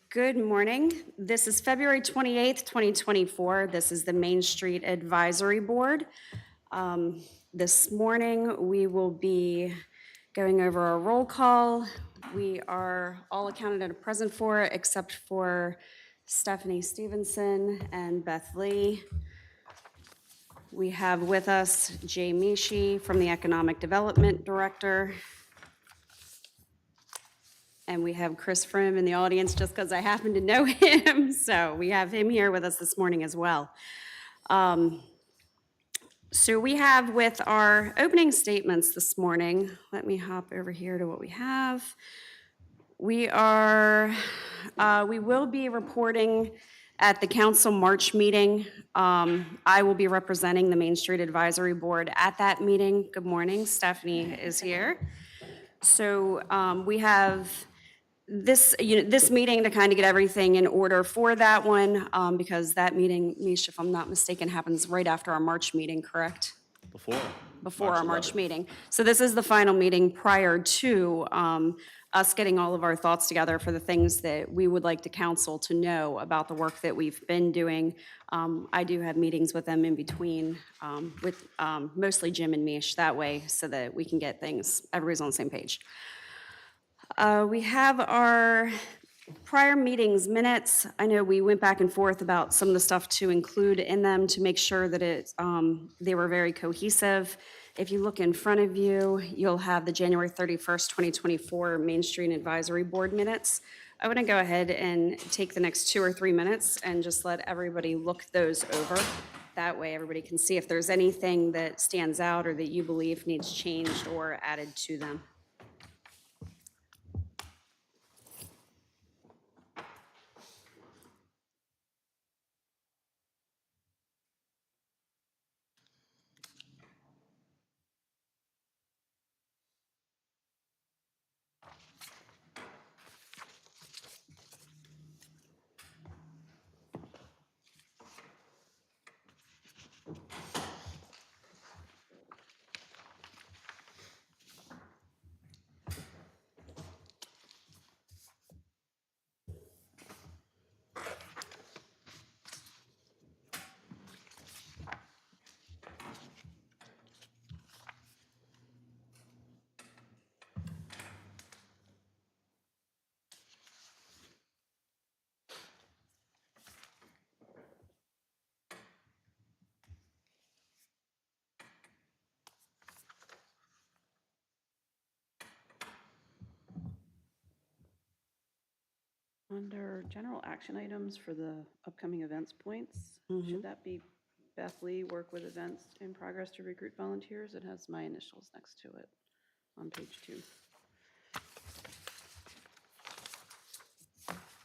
Good morning. This is February 28th, 2024. This is the Main Street Advisory Board. This morning, we will be going over a roll call. We are all accounted and present for, except for Stephanie Stevenson and Beth Lee. We have with us Jay Mishi from the Economic Development Director. And we have Chris Frim in the audience just because I happen to know him. So we have him here with us this morning as well. So we have with our opening statements this morning, let me hop over here to what we have. We will be reporting at the council March meeting. I will be representing the Main Street Advisory Board at that meeting. Good morning, Stephanie is here. So we have this meeting to kind of get everything in order for that one, because that meeting, Misha, if I'm not mistaken, happens right after our March meeting, correct? Before our March meeting. So this is the final meeting prior to us getting all of our thoughts together for the things that we would like the council to know about the work that we've been doing. I do have meetings with them in between, with mostly Jim and Mish that way, so that we can get things, everybody's on the same page. We have our prior meetings minutes. I know we went back and forth about some of the stuff to include in them to make sure that they were very cohesive. If you look in front of you, you'll have the January 31st, 2024 Main Street Advisory Board minutes. I want to go ahead and take the next 2 or 3 minutes and just let everybody look those over. That way everybody can see if there's anything that stands out or that you believe needs changed or added to them. Under general action items for the upcoming events points, should that be Beth Lee, work with events in progress to recruit volunteers? It has my initials next to it on page 2.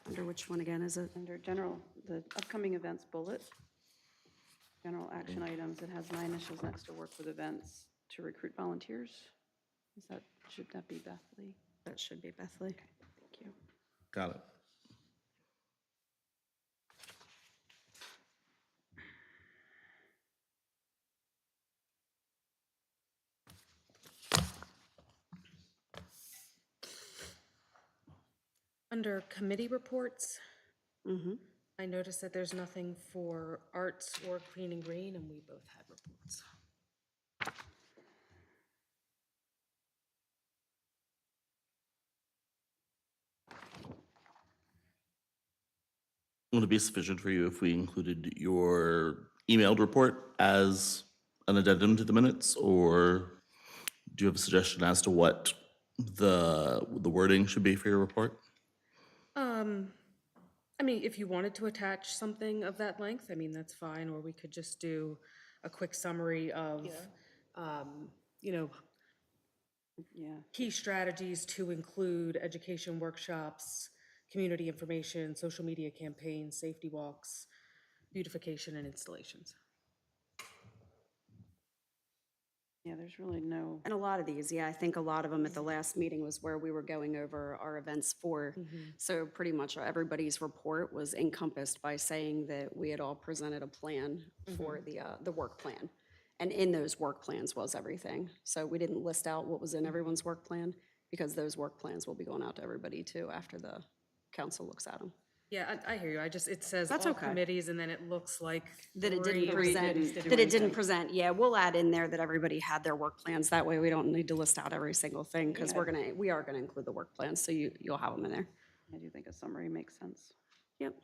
Under which one again is it? Under general, the upcoming events bullet, general action items, it has my initials next to work with events to recruit volunteers. Should that be Beth Lee? That should be Beth Lee. Okay, thank you. Got it. Under committee reports, I noticed that there's nothing for arts or clean and green, and we both had reports. Would it be sufficient for you if we included your emailed report as an addendum to the minutes, or do you have a suggestion as to what the wording should be for your report? I mean, if you wanted to attach something of that length, I mean, that's fine, or we could just do a quick summary of, you know, Yeah. key strategies to include education workshops, community information, social media campaigns, safety walks, beautification, and installations. Yeah, there's really no, And a lot of these, I think a lot of them at the last meeting was where we were going over our events for. So pretty much everybody's report was encompassed by saying that we had all presented a plan for the work plan. And in those work plans was everything. So we didn't list out what was in everyone's work plan, because those work plans will be going out to everybody too after the council looks at them. Yeah, I hear you. It says That's all okay. committees, and then it looks like That it three didn't Three present, didn't do that it didn't anything. present, yeah, we'll add in there that everybody had their work plans, that way we don't need to list out every single thing, because we are gonna include the work plans, so you'll have them in there. I do think a summary makes sense. Yep.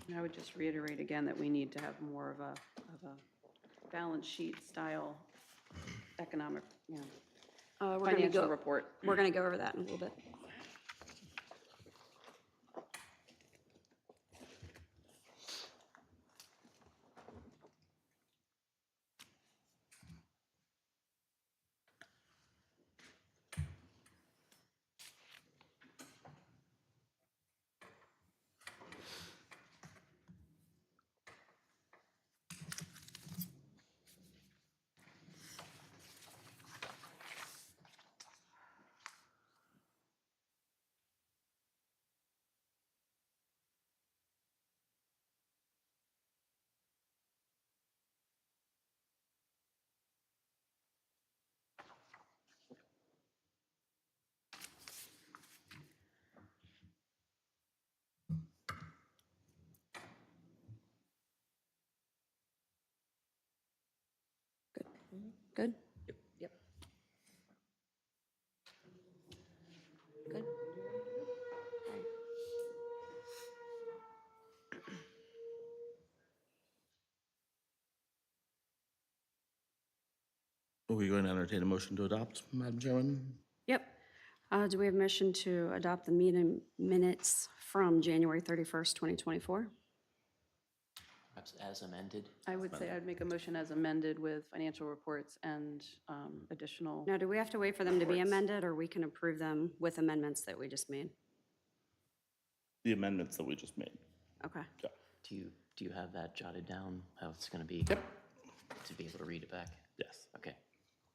And I would just reiterate again that we need to have more of a balance sheet style economic, We're gonna financial go, report. we're gonna go over that in a little bit. Good? Yep. Good. Are we going to entertain a motion to adopt, Madam Chairman? Yep. Do we have mission to adopt the meeting minutes from January 31st, 2024? Perhaps as amended. I would say I'd make a motion as amended with financial reports and additional. Now, do we have to wait for them to be Reports. amended, or we can approve them with amendments that we just made? The amendments that we just made. Okay. Yeah. Do you have that jotted down, how it's going to be? Yep. To be able to read it back? Yes. Okay.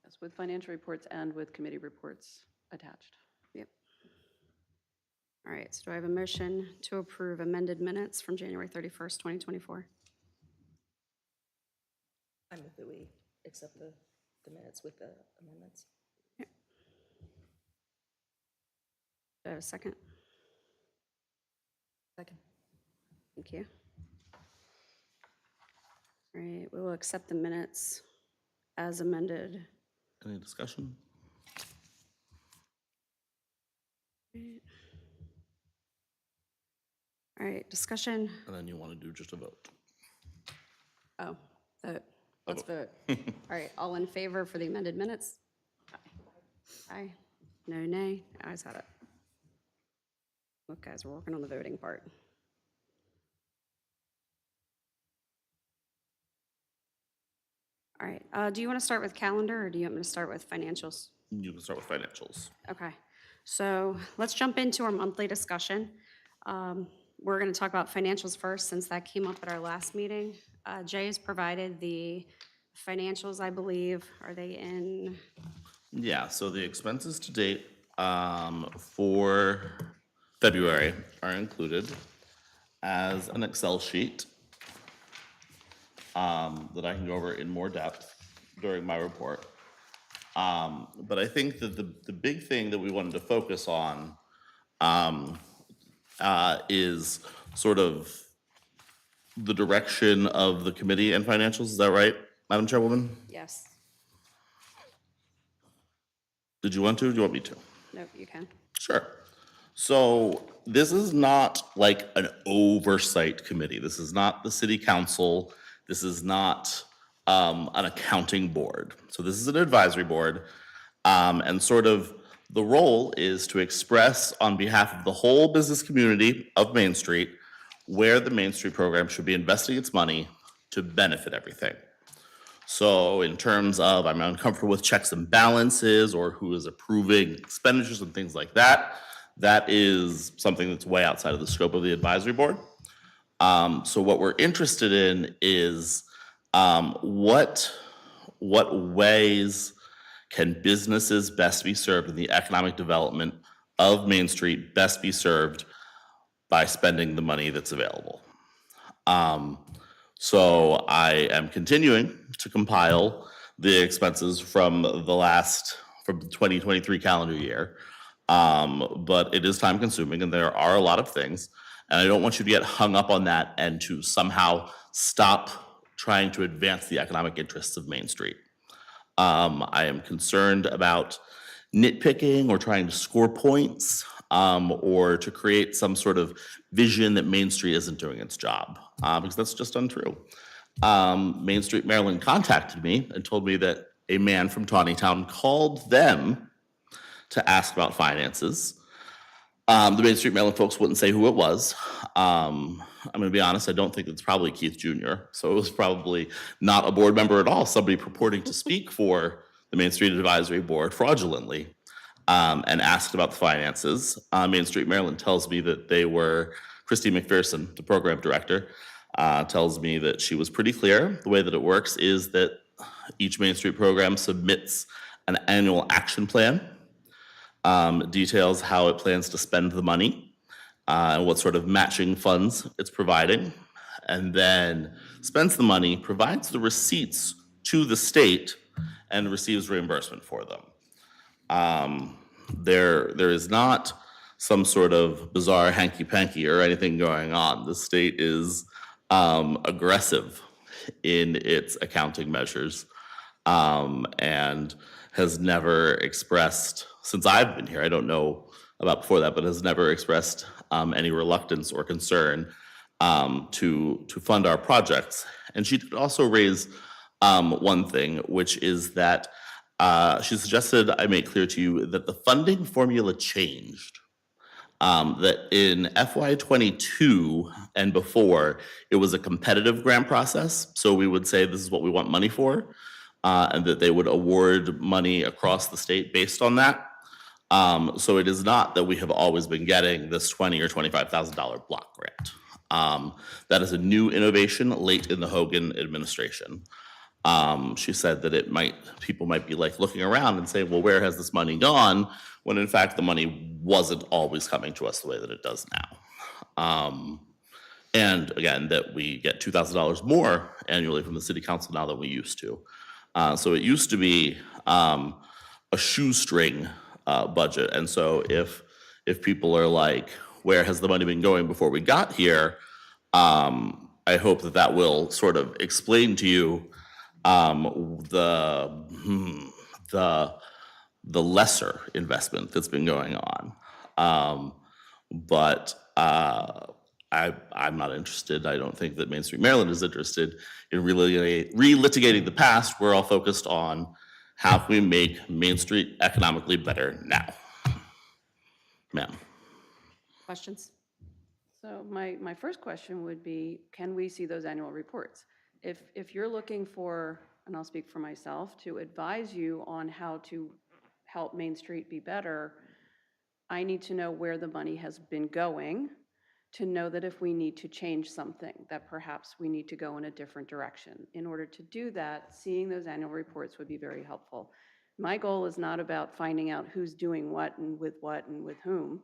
Yes, with financial reports and with committee reports attached. Yep. All right, so do I have a motion to approve amended minutes from January 31st, 2024? I move that we accept the minutes with the amendments. Do I have a second? Second. Thank you. All right, we will accept the minutes as amended. Any discussion? All right, discussion. And then you want to do just a vote. Oh, vote. Let's vote. All right, all in favor for the amended minutes? Aye. Aye. No, nay. Ayes have it. Look, guys, we're working on the voting part. All right, do you want to start with calendar, or do you want me to start with financials? You can start with financials. Okay, so let's jump into our monthly discussion. We're going to talk about financials first, since that came up at our last meeting. Jay has provided the financials, I believe. Are they in? Yeah, so the expenses to date for February are included as an Excel sheet that I can go over in more depth during my report. But I think that the big thing that we wanted to focus on is sort of the direction of the committee and financials. Is that right, Madam Chairwoman? Yes. Did you want to, or do you want me to? Nope, you can. Sure. So this is not like an oversight committee. This is not the city council. This is not an accounting board. So this is an advisory board. And sort of the role is to express on behalf of the whole business community of Main Street where the Main Street program should be investing its money to benefit everything. So in terms of I'm uncomfortable with checks and balances or who is approving expenditures and things like that, that is something that's way outside of the scope of the advisory board. So what we're interested in is what ways can businesses best be served in the economic development of Main Street best be served by spending the money that's available. So I am continuing to compile the expenses from the 2023 calendar year. But it is time consuming and there are a lot of things. And I don't want you to get hung up on that and to somehow stop trying to advance the economic interests of Main Street. I am concerned about nitpicking or trying to score points or to create some sort of vision that Main Street isn't doing its job because that's just untrue. Main Street Maryland contacted me and told me that a man from Taneytown called them to ask about finances. The Main Street Maryland folks wouldn't say who it was. I'm going to be honest, I don't think it's probably Keith Jr., so it was probably not a board member at all, somebody purporting to speak for the Main Street Advisory Board fraudulently, and asked about the finances. Main Street Maryland tells me that they were, Christy McPherson, the program director, tells me that she was pretty clear. The way that it works is that each Main Street program submits an annual action plan, details how it plans to spend the money, and what sort of matching funds it's providing, and then spends the money, provides the receipts to the state, and receives reimbursement for them. There is not some sort of bizarre hanky-panky or anything going on. The state is aggressive in its accounting measures and has never expressed, since I've been here, I don't know about before that, but has never expressed any reluctance or concern to fund our projects. And she did also raise one thing, which is that she suggested I make clear to you that the funding formula changed. That in FY22 and before, it was a competitive grant process. So we would say this is what we want money for, and that they would award money across the state based on that. So it is not that we have always been getting this $20,000 or $25,000 block grant. That is a new innovation late in the Hogan administration. She said that people might be like looking around and saying, well, where has this money gone? When in fact, the money wasn't always coming to us the way that it does now. And again, that we get $2,000 more annually from the city council now than we used to. So it used to be a shoestring budget. And so if people are like, where has the money been going before we got here? I hope that will sort of explain to you the lesser investment that's been going on. But I'm not interested. I don't think that Main Street Maryland is interested in relitigating the past. We're all focused on how can we make Main Street economically better now. Ma'am. Questions? So my first question would be, can we see those annual reports? If you're looking for, and I'll speak for myself, to advise you on how to help Main Street be better, I need to know where the money has been going to know that if we need to change something, that perhaps we need to go in a different direction. In order to do that, seeing those annual reports would be very helpful. My goal is not about finding out who's doing what and with whom.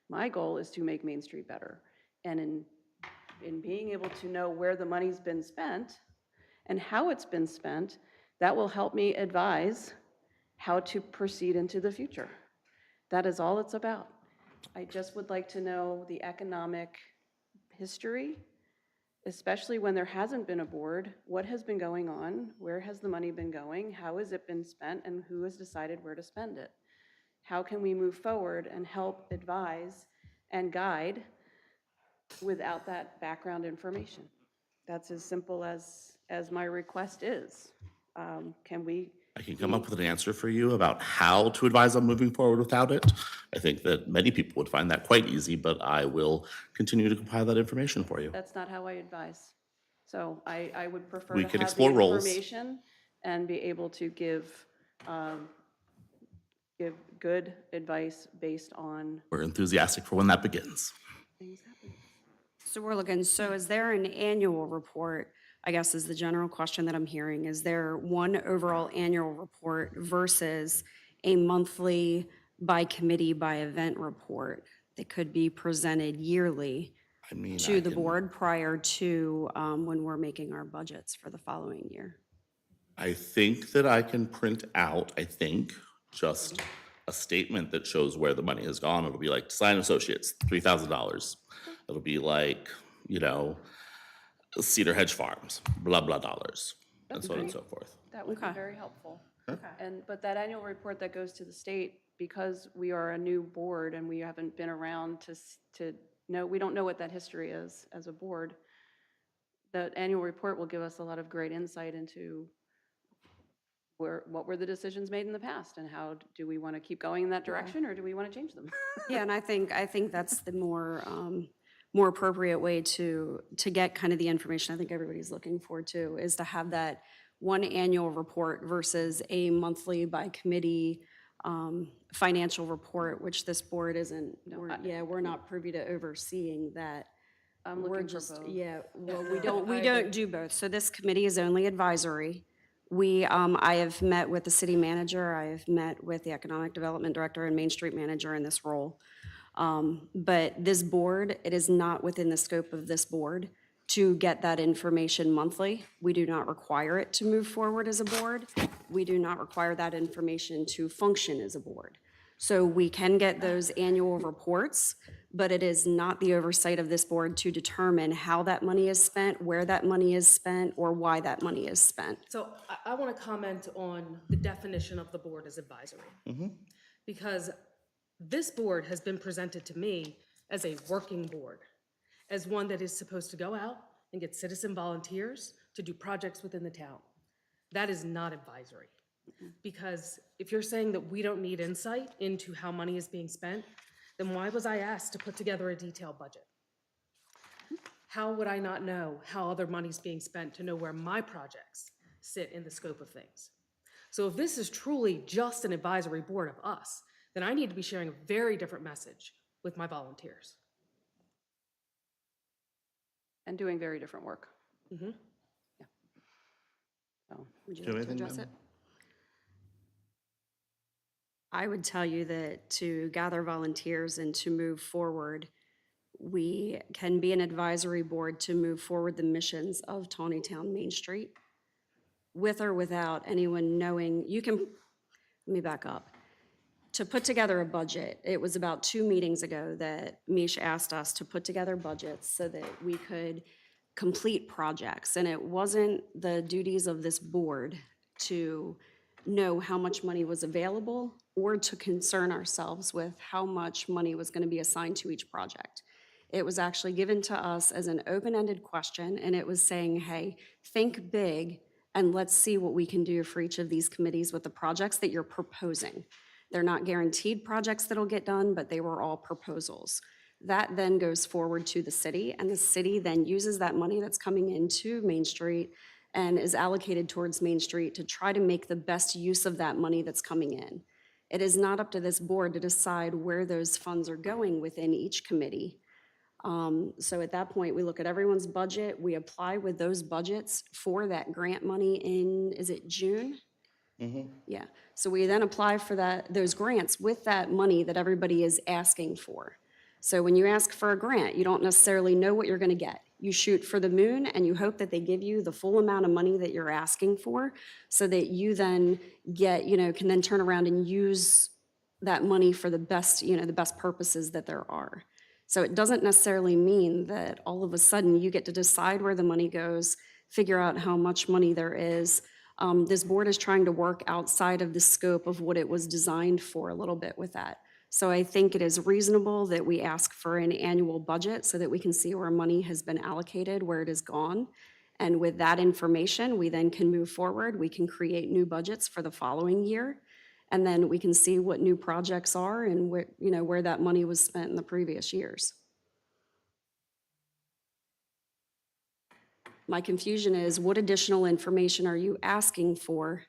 My goal is to make Main Street better. And in being able to know where the money's been spent and how it's been spent, that will help me advise how to proceed into the future. That is all it's about. I just would like to know the economic history, especially when there hasn't been a board. What has been going on? Where has the money been going? How has it been spent? And who has decided where to spend it? How can we move forward and help advise and guide without that background information? That's as simple as my request is. Can we? I can come up with an answer for you about how to advise on moving forward without it. I think that many people would find that quite easy, but I will continue to compile that information for you. That's not how I advise. So I would prefer We to can have the explore roles. information and be able to give good advice based on We're enthusiastic for when that begins. things happening. So we're looking, so is there an annual report, I guess is the general question that I'm hearing. Is there one overall annual report versus a monthly by committee by event report that could be presented yearly I mean, to I the can- board prior to when we're making our budgets for the following year? I think that I can print out, just a statement that shows where the money has gone. It'll be like Design Associates, $3,000. It'll be like, Cedar Hedge Farms, blah, blah dollars, and so on and so forth. That would be Okay. very helpful. But that annual report that goes to the state, because we are a new board and we haven't been around to know, we don't know what that history is as a board. The annual report will give us a lot of great insight into what were the decisions made in the past and how do we want to keep going in that direction or do we want to change them? Yeah, and I think that's the more appropriate way to get kind of the information I think everybody's looking for too, is to have that one annual report versus a monthly by committee financial report, which this board isn't, we're not privy to overseeing that. I'm We're looking for just, both. yeah, well, we don't do both. So this committee is only advisory. I have met with the city manager, I have met with the economic development director and Main Street manager in this role. But this board, it is not within the scope of this board to get that information monthly. We do not require it to move forward as a board. We do not require that information to function as a board. So we can get those annual reports, but it is not the oversight of this board to determine how that money is spent, where that money is spent, or why that money is spent. So I want to comment on the definition of the board as advisory. Because this board has been presented to me as a working board, as one that is supposed to go out and get citizen volunteers to do projects within the town. That is not advisory. Because if you're saying that we don't need insight into how money is being spent, then why was I asked to put together a detailed budget? How would I not know how other money's being spent to know where my projects sit in the scope of things? So if this is truly just an advisory board of us, then I need to be sharing a very different message with my volunteers. And doing very different work. Would you Do you have like to anything, address ma'am? it? I would tell you that to gather volunteers and to move forward, we can be an advisory board to move forward the missions of Taneytown Main Street with or without anyone knowing. Let me back up. To put together a budget, it was about 2 meetings ago that Mish asked us to put together budgets so that we could complete projects. And it wasn't the duties of this board to know how much money was available or to concern ourselves with how much money was going to be assigned to each project. It was actually given to us as an open-ended question, and it was saying, hey, think big and let's see what we can do for each of these committees with the projects that you're proposing. They're not guaranteed projects that'll get done, but they were all proposals. That then goes forward to the city, and the city then uses that money that's coming into Main Street and is allocated towards Main Street to try to make the best use of that money that's coming in. It is not up to this board to decide where those funds are going within each committee. So at that point, we look at everyone's budget, we apply with those budgets for that grant money in, is it June? Yeah, so we then apply for those grants with that money that everybody is asking for. So when you ask for a grant, you don't necessarily know what you're gonna get. You shoot for the moon and you hope that they give you the full amount of money that you're asking for so that you then get, can then turn around and use that money for the best, the best purposes that there are. So it doesn't necessarily mean that all of a sudden you get to decide where the money goes, figure out how much money there is. This board is trying to work outside of the scope of what it was designed for a little bit with that. So I think it is reasonable that we ask for an annual budget so that we can see where money has been allocated, where it is gone. And with that information, we then can move forward. We can create new budgets for the following year. And then we can see what new projects are and where, where that money was spent in the previous years. My confusion is, what additional information are you asking for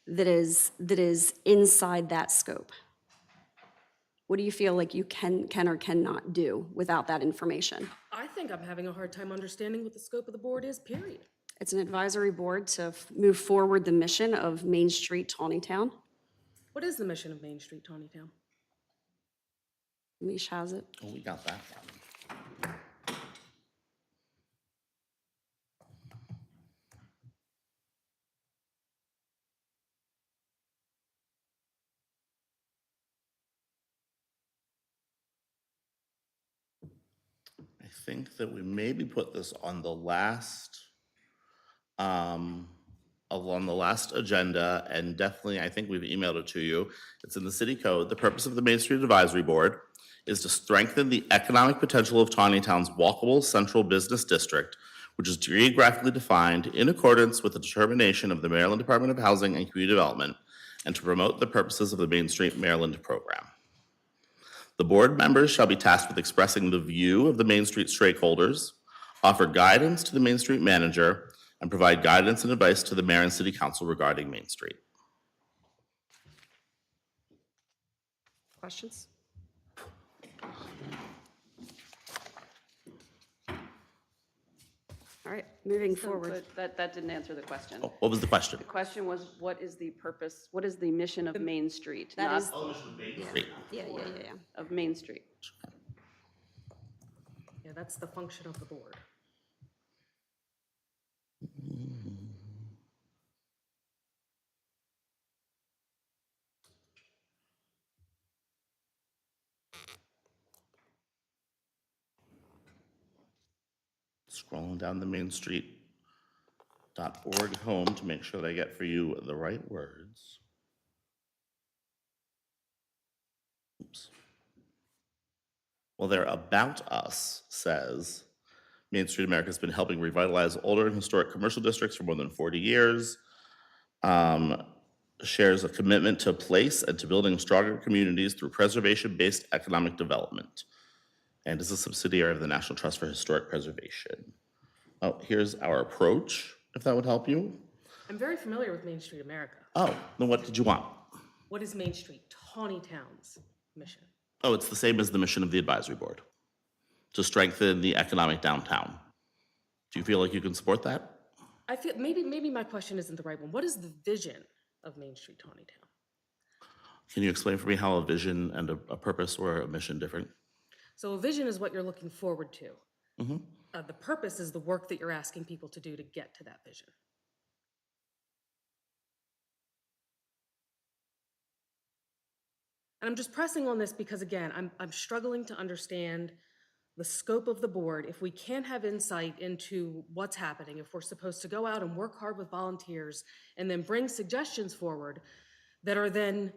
that is inside that scope? What do you feel like you can or cannot do without that information? I think I'm having a hard time understanding what the scope of the board is, period. It's an advisory board to move forward the mission of Main Street, Taneytown. What is the mission of Main Street, Taneytown? Mish has it. Oh, we got that one. I think that we maybe put this on the last, on the last agenda, and definitely, I think we've emailed it to you. It's in the city code. The purpose of the Main Street Advisory Board is to strengthen the economic potential of Taneytown's walkable central business district, which is geographically defined in accordance with the determination of the Maryland Department of Housing and Community Development, and to promote the purposes of the Main Street Maryland program. The board members shall be tasked with expressing the view of the Main Street stakeholders, offer guidance to the Main Street manager, and provide guidance and advice to the mayor and city council regarding Main Street. Questions? All right, moving forward. But that didn't answer the question. Oh, what was the question? The question was, what is the purpose, what is the mission of Main Street? That Not is- Great. Yeah. of Main Street. Yeah, that's the function of the board. Scrolling down the Main Street.org home to make sure that I get for you the right words. Oops. Well, their About Us says, Main Street America has been helping revitalize older and historic commercial districts for more than 40 years. Shares a commitment to place and to building stronger communities through preservation-based economic development, and is a subsidiary of the National Trust for Historic Preservation. Oh, here's our approach, if that would help you. I'm very familiar with Main Street America. Oh, then what did you want? What is Main Street, Taneytown's mission? Oh, it's the same as the mission of the advisory board, to strengthen the economic downtown. Do you feel like you can support that? I feel, maybe my question isn't the right one. What is the vision of Main Street, Taneytown? Can you explain for me how a vision and a purpose or a mission different? So a vision is what you're looking forward to. The purpose is the work that you're asking people to do to get to that vision. And I'm just pressing on this because, again, I'm struggling to understand the scope of the board. If we can't have insight into what's happening, if we're supposed to go out and work hard with volunteers and then bring suggestions forward that are then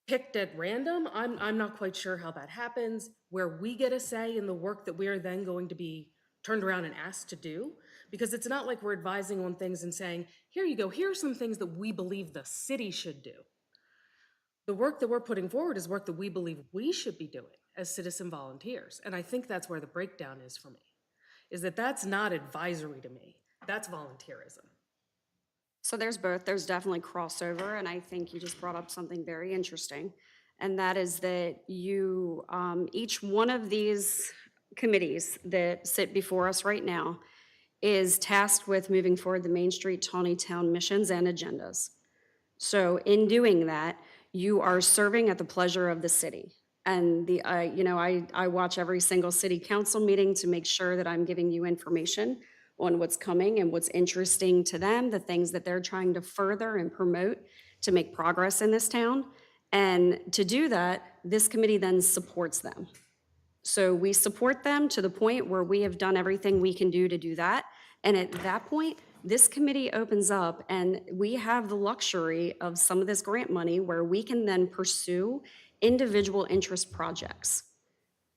picked at random, I'm not quite sure how that happens, where we get a say in the work that we are then going to be turned around and asked to do. Because it's not like we're advising on things and saying, here you go, here are some things that we believe the city should do. The work that we're putting forward is work that we believe we should be doing as citizen volunteers. And I think that's where the breakdown is for me, is that that's not advisory to me, that's volunteerism. So there's both. There's definitely crossover, and I think you just brought up something very interesting, and that is that you, each one of these committees that sit before us right now is tasked with moving forward the Main Street Taneytown missions and agendas. So in doing that, you are serving at the pleasure of the city. And I watch every single city council meeting to make sure that I'm giving you information on what's coming and what's interesting to them, the things that they're trying to further and promote to make progress in this town. And to do that, this committee then supports them. So we support them to the point where we have done everything we can do to do that. And at that point, this committee opens up and we have the luxury of some of this grant money where we can then pursue individual interest projects.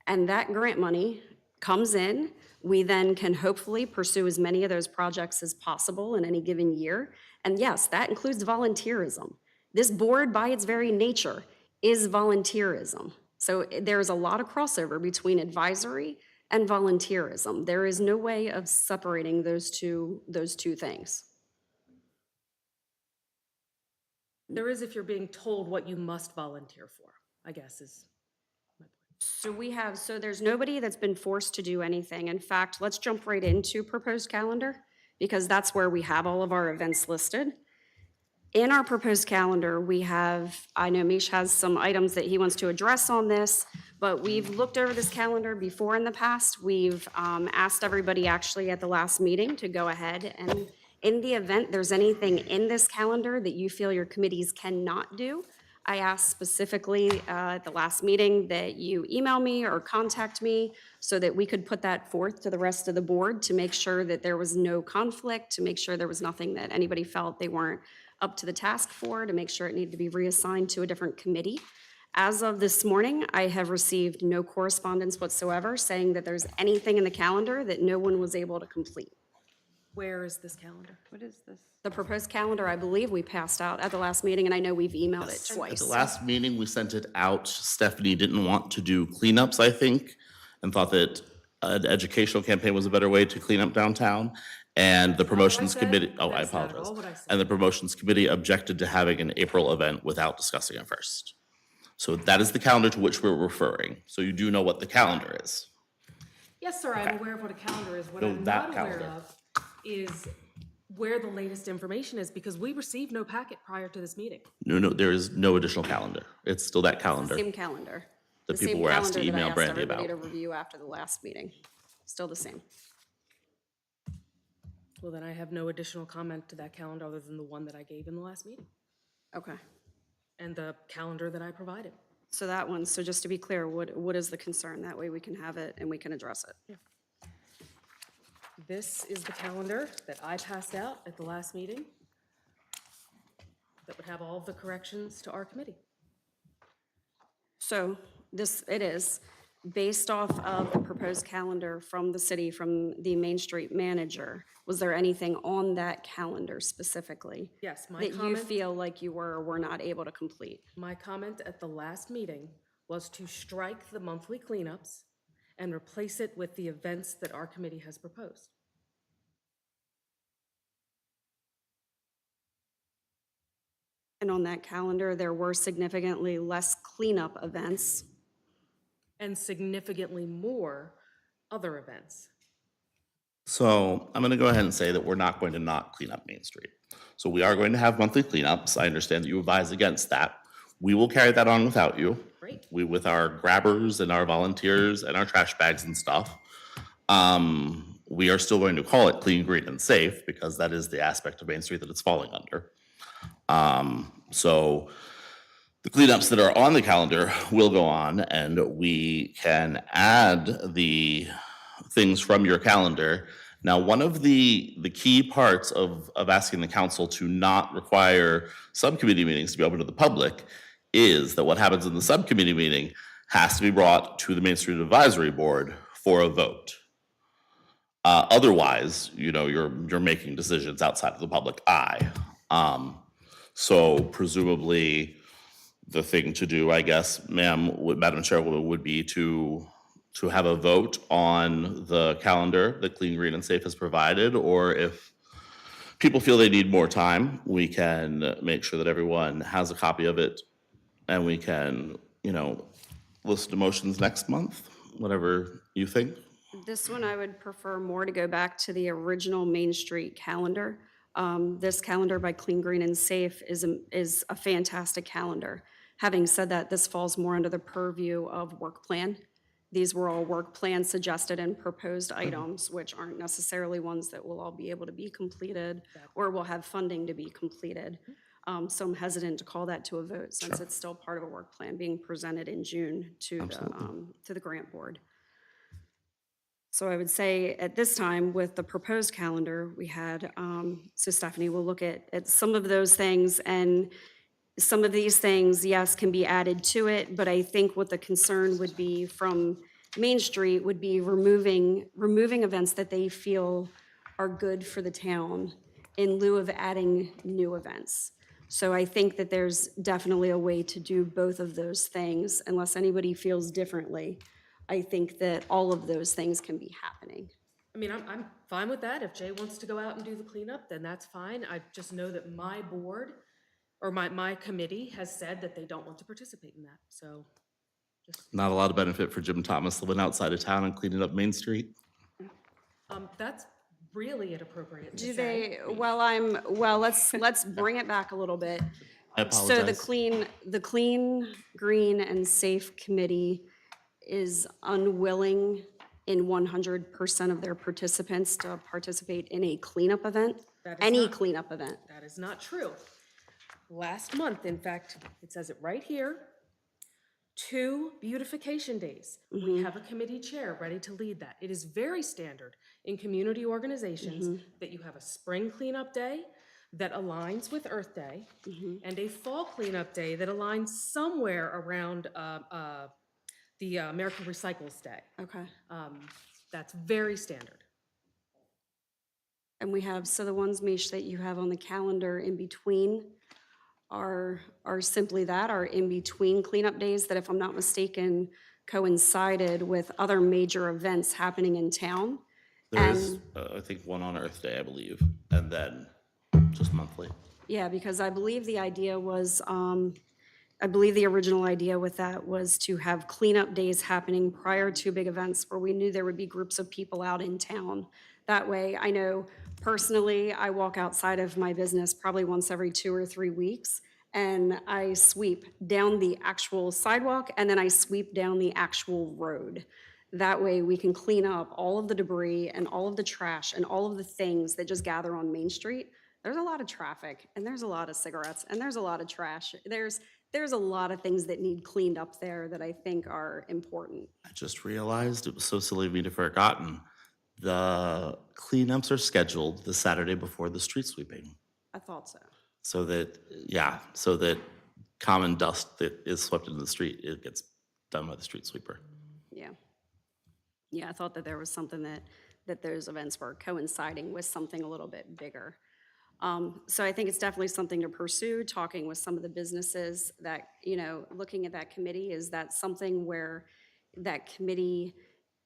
And that grant money comes in, we then can hopefully pursue as many of those projects as possible in any given year. And yes, that includes volunteerism. This board, by its very nature, is volunteerism. So there's a lot of crossover between advisory and volunteerism. There is no way of separating those two things. There is if you're being told what you must volunteer for, I guess is my point. So there's nobody that's been forced to do anything. In fact, let's jump right into proposed calendar because that's where we have all of our events listed. In our proposed calendar, we have, I know Mish has some items that he wants to address on this, but we've looked over this calendar before in the past. We've asked everybody actually at the last meeting to go ahead and in the event there's anything in this calendar that you feel your committees cannot do, I asked specifically at the last meeting that you email me or contact me so that we could put that forth to the rest of the board to make sure that there was no conflict, to make sure there was nothing that anybody felt they weren't up to the task for, to make sure it needed to be reassigned to a different committee. As of this morning, I have received no correspondence whatsoever saying that there's anything in the calendar that no one was able to complete. Where is this calendar? What is this? The proposed calendar, I believe we passed out at the last meeting, and I know we've emailed it At twice. the last meeting, we sent it out. Stephanie didn't want to do cleanups, I think, and thought that an educational campaign was a better way to clean up downtown. And the promotions said. committee, oh, I That's not at apologize. all what I said. And the promotions committee objected to having an April event without discussing it first. So that is the calendar to which we're referring. So you do know what the calendar is. Yes, sir, I'm aware of what a calendar is. What No, I'm that not aware calendar. of is where the latest information is, because we received no packet prior to this meeting. No, there is no additional calendar. It's still that calendar. Same calendar. The The same people were asked to calendar that I email asked Brandy everybody about. to review after the last meeting. Still the same. Well, then I have no additional comment to that calendar other than the one that I gave in the last meeting Okay. and the calendar that I provided. So that one, so just to be clear, what is the concern? That way we can have it and we can address it. This is the calendar that I passed out at the last meeting that would have all of the corrections to our committee. So it is based off of the proposed calendar from the city, from the Main Street manager. Was there anything on that calendar specifically? Yes, my That you comment, feel like you were or were not able to complete? my comment at the last meeting was to strike the monthly cleanups and replace it with the events that our committee has proposed. And on that calendar, there were significantly less cleanup events. And significantly more other events. So I'm going to go ahead and say that we're not going to not clean up Main Street. So we are going to have monthly cleanups. I understand that you advise against that. We will carry that on without you. Great. We, with our grabbers and our volunteers and our trash bags and stuff. We are still going to call it clean, green, and safe because that is the aspect of Main Street that it's falling under. So the cleanups that are on the calendar will go on, and we can add the things from your calendar. Now, one of the key parts of asking the council to not require subcommittee meetings to be open to the public is that what happens in the subcommittee meeting has to be brought to the Main Street Advisory Board for a vote. Otherwise, you're making decisions outside of the public eye. So presumably, the thing to do, I guess, Madam Chairwoman, would be to have a vote on the calendar that Clean, Green, and Safe has provided, or if people feel they need more time, we can make sure that everyone has a copy of it, and we can, list the motions next month, whatever you think. This one, I would prefer more to go back to the original Main Street calendar. This calendar by Clean, Green, and Safe is a fantastic calendar. Having said that, this falls more under the purview of work plan. These were all work plan suggested and proposed items, which aren't necessarily ones that will all be able to be completed or will have funding to be completed. So I'm hesitant to call that to a vote since it's still part of a work plan being presented in June to the grant board. So I would say at this time, with the proposed calendar, we had, so Stephanie will look at some of those things, and some of these things, yes, can be added to it, but I think what the concern would be from Main Street would be removing events that they feel are good for the town in lieu of adding new events. So I think that there's definitely a way to do both of those things, unless anybody feels differently. I think that all of those things can be happening. I mean, I'm fine with that. If Jay wants to go out and do the cleanup, then that's fine. I just know that my board or my committee has said that they don't want to participate in that, so just, Not a lot of benefit for Jim Thomas living outside of town and cleaning up Main Street. that's really inappropriate to Do say. they, let's bring it back a little bit. I So the apologize. clean, green, and safe committee is unwilling in 100% of their participants to participate in a cleanup event? That is Any not- cleanup event? That is not true. Last month, in fact, it says it right here, 2 beautification days. We have a committee chair ready to lead that. It is very standard in community organizations that you have a spring cleanup day that aligns with Earth Day and a fall cleanup day that aligns somewhere around the American Recycles Day. Okay. That's very standard. And we have, so the ones, Mish, that you have on the calendar in between are simply that, are in-between cleanup days that, if I'm not mistaken, coincided with other major events happening in town. There's, I think, one on Earth Day, I believe, and then just monthly. Yeah, because I believe the idea was, I believe the original idea with that was to have cleanup days happening prior to big events where we knew there would be groups of people out in town. That way, I know personally, I walk outside of my business probably once every 2 or 3 weeks, and I sweep down the actual sidewalk, and then I sweep down the actual road. That way, we can clean up all of the debris and all of the trash and all of the things that just gather on Main Street. There's a lot of traffic, and there's a lot of cigarettes, and there's a lot of trash. There's a lot of things that need cleaned up there that I think are important. I just realized, it was so silly of me to have forgotten, the cleanups are scheduled the Saturday before the street sweeping. I thought so. So that, yeah, so that common dust that is swept into the street, it gets done by the street sweeper. Yeah. Yeah, I thought that there was something that those events were coinciding with something a little bit bigger. So I think it's definitely something to pursue, talking with some of the businesses that, looking at that committee, is that something where that committee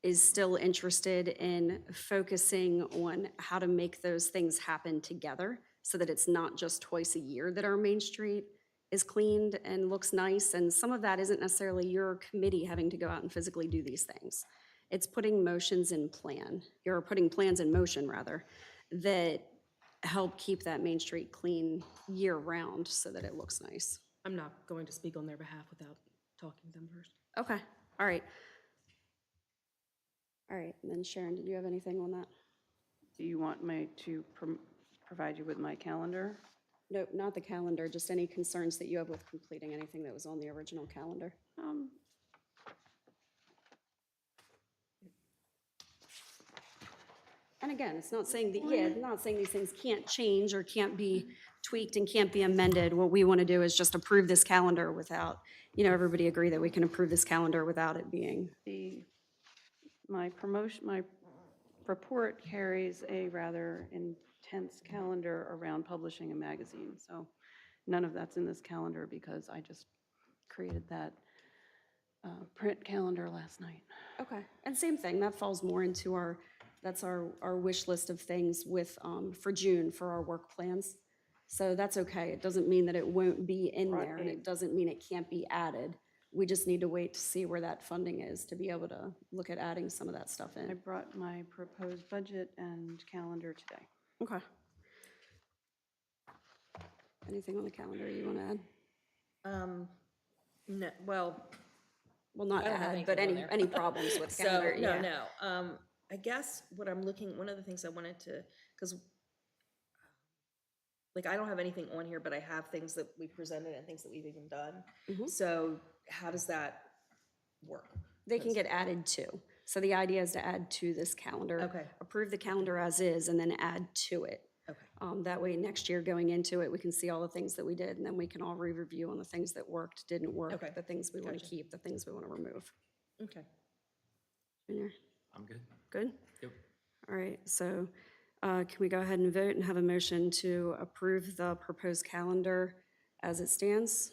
is still interested in focusing on how to make those things happen together so that it's not just twice a year that our Main Street is cleaned and looks nice. And some of that isn't necessarily your committee having to go out and physically do these things. It's putting plans in motion, rather, that help keep that Main Street clean year-round so that it looks nice. I'm not going to speak on their behalf without talking to them first. Okay, all right. All right, and then Sharon, did you have anything on that? Do you want me to provide you with my calendar? No, not the calendar, just any concerns that you have with completing anything that was on the original calendar. And again, it's not saying that, not saying these things can't change or can't be tweaked and can't be amended. What we want to do is just approve this calendar without, everybody agree that we can approve this calendar without it being. My report carries a rather intense calendar around publishing a magazine, so none of that's in this calendar because I just created that print calendar last night. Okay, and same thing, that falls more into that's our wish list of things with, for June, for our work plans. So that's okay, it doesn't mean that it won't be in there, and it doesn't mean it can't be added. We just need to wait to see where that funding is to be able to look at adding some of that stuff I in. brought my proposed budget and calendar today. Okay. Anything on the calendar you want to add? No, well, Well, not I don't have add, but anything on there. any problems with the so, calendar? no, Yeah. no. I guess what I'm looking, one of the things I wanted to, because I don't have anything on here, but I have things that we presented and things that we've even done. So how does that work? They can get added too. So the idea is to add to this calendar. Okay. Approve the calendar as is and then add to it. Okay. That way, next year going into it, we can see all the things that we did, and then we can all re-review on the things that worked, didn't work, Okay. the things we want to Gotcha. keep, the things we want to remove. Okay. Junior, I'm good. good? Yep. All right, so can we go ahead and vote and have a motion to approve the proposed calendar as it stands?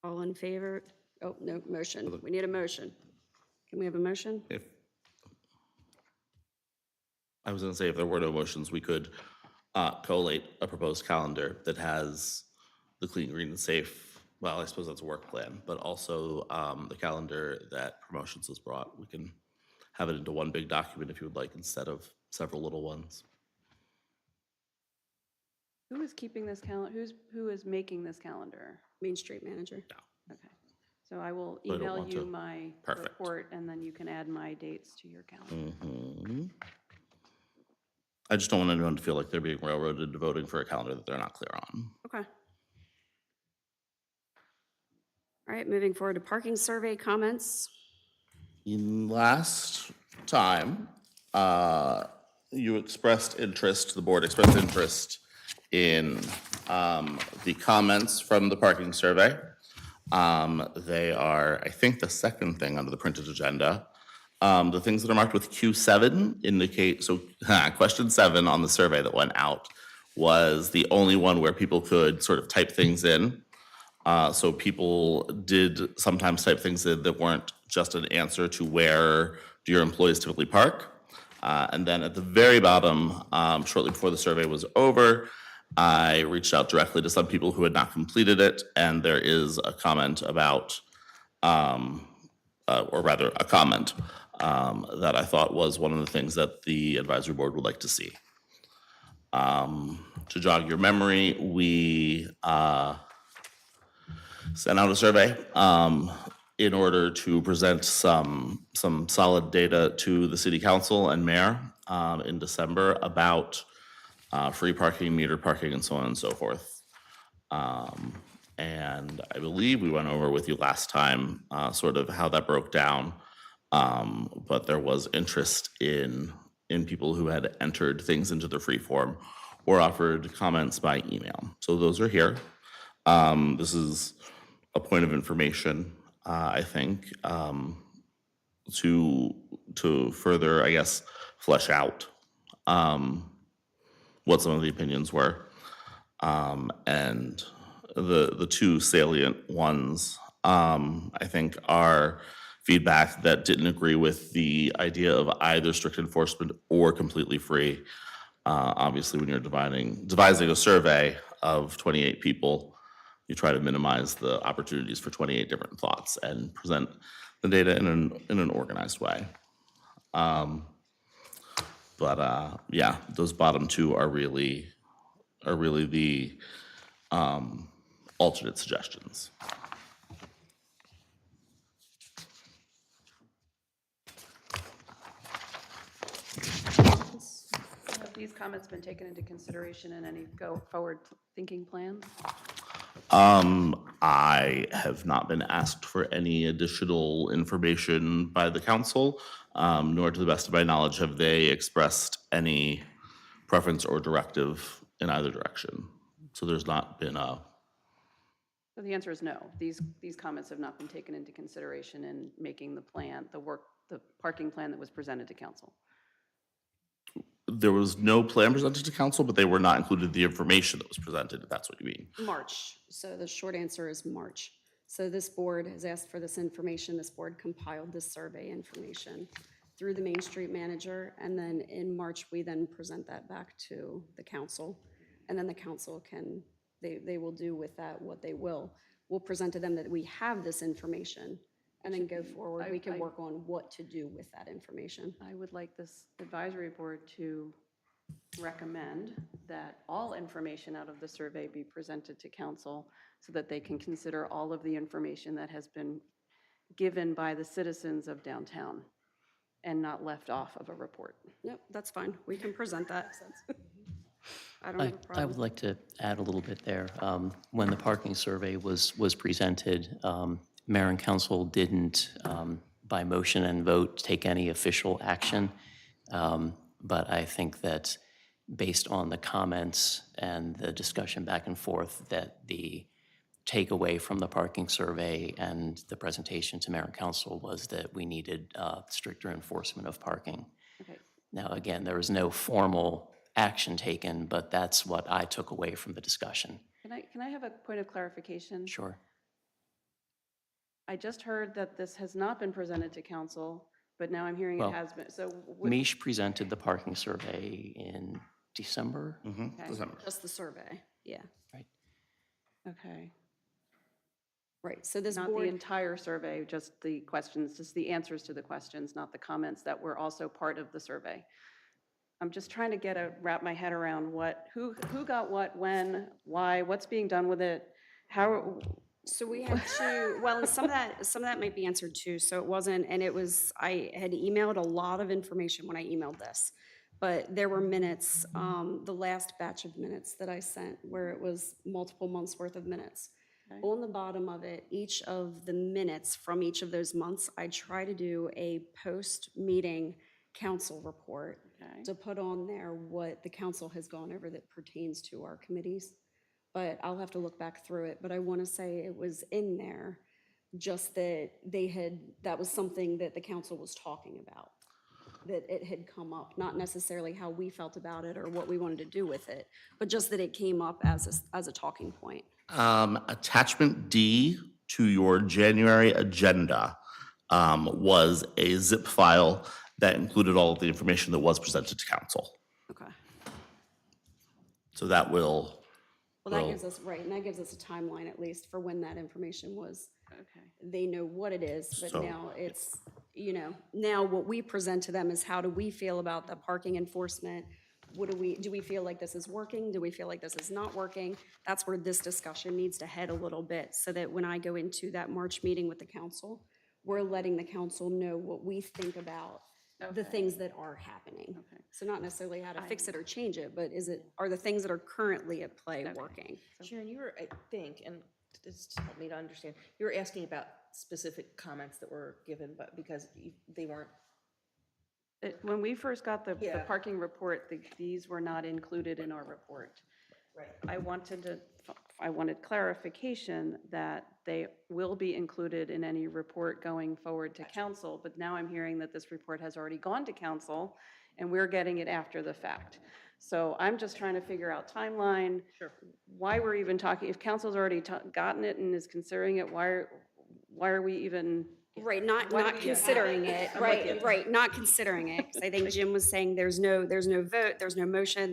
All in favor? Oh, no, motion. We need a motion. Can we have a motion? If, I was gonna say, if there were no motions, we could collate a proposed calendar that has the clean, green, and safe, well, I suppose that's a work plan, but also the calendar that promotions has brought. We can have it into one big document if you would like, instead of several little ones. Who is keeping this calendar, who is making this calendar? Main Street Manager. Okay, so I will I don't email want you to. my Perfect. report, and then you can add my dates to your calendar. I just don't want anyone to feel like they're being railroaded into voting for a calendar that they're not clear on. Okay. All right, moving forward to parking survey comments. In last time, you expressed interest, the board expressed interest in the comments from the parking survey. They are, I think, the second thing under the printed agenda. The things that are marked with Q7 indicate, so question 7 on the survey that went out was the only one where people could sort of type things in. So people did sometimes type things in that weren't just an answer to where do your employees typically park. And then at the very bottom, shortly before the survey was over, I reached out directly to some people who had not completed it, and there is a comment about, or rather a comment that I thought was one of the things that the advisory board would like to see. To jog your memory, we sent out a survey in order to present some solid data to the city council and mayor in December about free parking, metered parking, and so on and so forth. And I believe we went over with you last time sort of how that broke down. But there was interest in people who had entered things into the free form or offered comments by email. So those are here. This is a point of information, I think, to further, I guess, flesh out what some of the opinions were. And the two salient ones, I think, are feedback that didn't agree with the idea of either strict enforcement or completely free. Obviously, when you're devising a survey of 28 people, you try to minimize the opportunities for 28 different thoughts and present the data in an organized way. Yeah, those bottom two are really the alternate suggestions. Have these comments been taken into consideration in any go-forward thinking plans? I have not been asked for any additional information by the council, nor to the best of my knowledge have they expressed any preference or directive in either direction. So there's not been a, So the answer is no. These comments have not been taken into consideration in making the plan, the parking plan that was presented to council. there was no plan presented to council, but they were not included in the information that was presented, if that's what you mean. March. So the short answer is March. So this board has asked for this information. This board compiled this survey information through the Main Street Manager. And then in March, we then present that back to the council. And then the council can, they will do with that what they will. We'll present to them that we have this information, and then go forward. We can work on what to do with that information. I would like this advisory board to recommend that all information out of the survey be presented to council so that they can consider all of the information that has been given by the citizens of downtown and not left off of a report. Nope, that's fine. We can present that. I don't have a I would problem. like to add a little bit there. When the parking survey was presented, mayor and council didn't by motion and vote, take any official action. But I think that based on the comments and the discussion back and forth, that the takeaway from the parking survey and the presentation to mayor and council was that we needed stricter enforcement of parking. Okay, Now, again, there was no formal action taken, but that's what I took away from the discussion. can I have a point of clarification? Sure. I just heard that this has not been presented to council, but now I'm hearing it Well, has been, so. would- Mish presented the parking survey in December, Okay. December. Just the survey, yeah. right? Okay, Right, so this not the board, entire survey, just the questions, just the answers to the questions, not the comments that were also part of the survey. I'm just trying to wrap my head around who got what, when, why, what's being done with it, how, so we had two, well, and some of that might be answered too, so it wasn't, and it was, I had emailed a lot of information when I emailed this, but there were minutes, the last batch of minutes that I sent, where it was multiple months' worth of minutes. Okay. On the bottom of it, each of the minutes from each of those months, I try to do a post-meeting council report Okay. to put on there what the council has gone over that pertains to our committees. But I'll have to look back through it, but I want to say it was in there, just that that was something that the council was talking about, that it had come up, not necessarily how we felt about it or what we wanted to do with it, but just that it came up as a talking point. Attachment D to your January agenda was a zip file that included all of the information that was presented to council. Okay. So that will, Well, that gives us, right, and that gives us a timeline at least for when that information was. okay. They know what it is, but So- now it's, now what we present to them is how do we feel about the parking enforcement? Do we feel like this is working? Do we feel like this is not working? That's where this discussion needs to head a little bit, so that when I go into that March meeting with the council, we're letting the council know what we think about the Okay. things that are happening. Okay. So not necessarily how to fix it or change it, but are the things that are currently at play working? Sharon, you were, I think, and just help me to understand, you were asking about specific comments that were given, but because they weren't. When we first got the Yeah. parking report, these were not included in our report. Right. I wanted clarification that they will be included in any report going forward to council, but now I'm hearing that this report has already gone to council, and we're getting it after the fact. So I'm just trying to figure out timeline. Sure. Why we're even talking, if council's already gotten it and is considering it, why are we even? Right, not Why do we- considering it, I'm with you. right, not considering it, because I think Jim was saying there's no vote, there's no motion,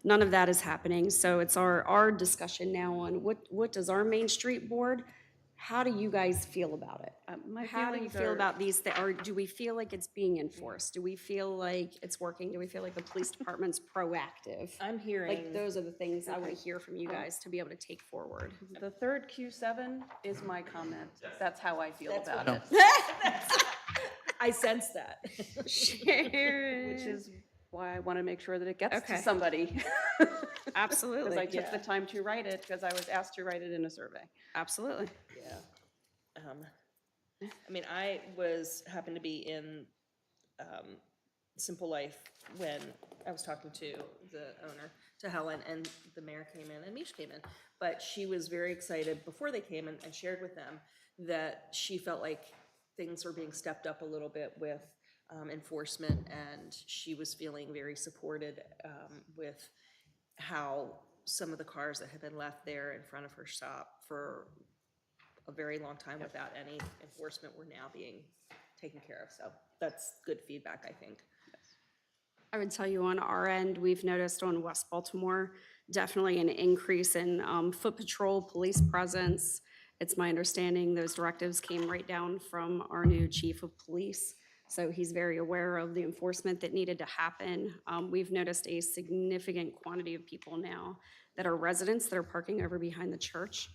none of that is happening. So it's our discussion now on what does our Main Street Board, how do you guys feel about it? My How do you feelings feel are- about these, or do we feel like it's being enforced? Do we feel like it's working? Do we feel like the police department's proactive? I'm hearing. Like, those are the things I want to hear from you guys to be able to take forward. The third Q7 is my comment. That's how I feel That's about what- it. I sense that. Which is why I want to make sure that it gets to Okay. somebody. Absolutely. Because I took the time to write it, because I was asked to write it in a survey. Absolutely. Yeah. I mean, happened to be in Simple Life when I was talking to the owner, to Helen, and the mayor came in and Mish came in. But she was very excited before they came in and shared with them that she felt like things were being stepped up a little bit with enforcement, and she was feeling very supported with how some of the cars that had been left there in front of her shop for a very long time without any enforcement were now being taken care of. So that's good feedback, I think. I would tell you on our end, we've noticed on West Baltimore, definitely an increase in foot patrol, police presence. It's my understanding those directives came right down from our new chief of police. So he's very aware of the enforcement that needed to happen. We've noticed a significant quantity of people now that are residents that are parking over behind the church.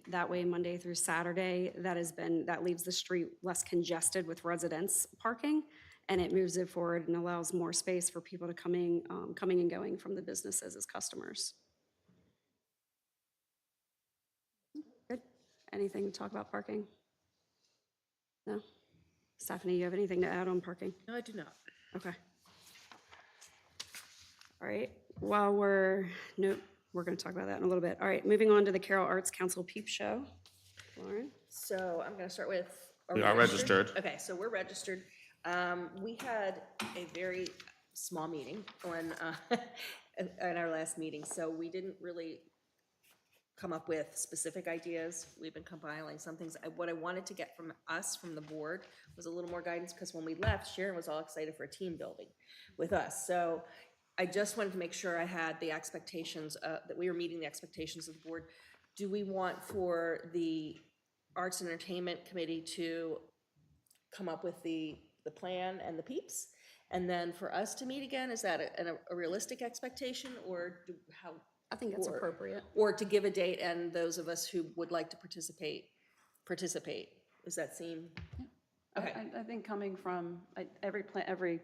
That way, Monday through Saturday, that leaves the street less congested with residents parking, and it moves it forward and allows more space for people to coming and going from the businesses as customers. Good. Anything to talk about parking? No? Stephanie, you have anything to add on parking? No, I do not. Okay. All right, while we're, nope, we're gonna talk about that in a little bit. All right, moving on to the Carroll Arts Council Peep Show. Lauren? So I'm gonna start with. We are registered. Okay, so we're registered. We had a very small meeting on, at our last meeting, so we didn't really come up with specific ideas. We've been compiling some things. What I wanted to get from us, from the board, was a little more guidance, because when we left, Sharon was all excited for a team building with us. So I just wanted to make sure I had the expectations, that we were meeting the expectations of the board. Do we want for the Arts and Entertainment Committee to come up with the plan and the peeps? And then for us to meet again, is that a realistic expectation, or how? I think that's or- appropriate. Or to give a date, and those of us who would like to participate. Does that seem? Okay. I think coming from, every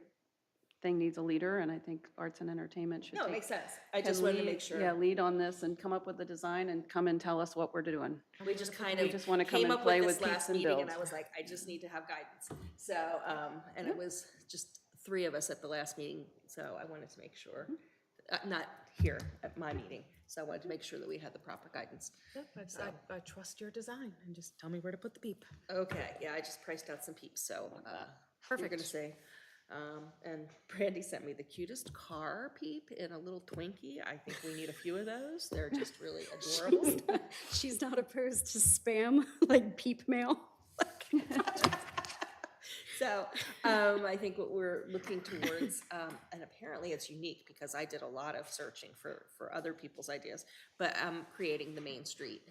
thing needs a leader, and I think arts and entertainment should No, it take. makes sense. I can just wanted to lead- make sure. Yeah, lead on this and come up with the design and come and tell us what we're doing. We just kind We of just wanna come came and up play with this with peeps last and meeting, and build. I was like, I just need to have guidance. So, and it was just 3 of us at the last meeting, so I wanted to make sure, not here at my meeting, so I wanted to make sure that we had the proper guidance. Yep, I trust your design, and just tell me where to put the peep. Okay, yeah, I just priced out some peeps, so, you're gonna say, and Brandy sent me the cutest car peep in a little Twinkie. I think we need a few of those. They're just really adorable. She's not opposed to spam, like peep mail. So, I think what we're looking towards, and apparently it's unique because I did a lot of searching for other people's ideas, but creating the Main Street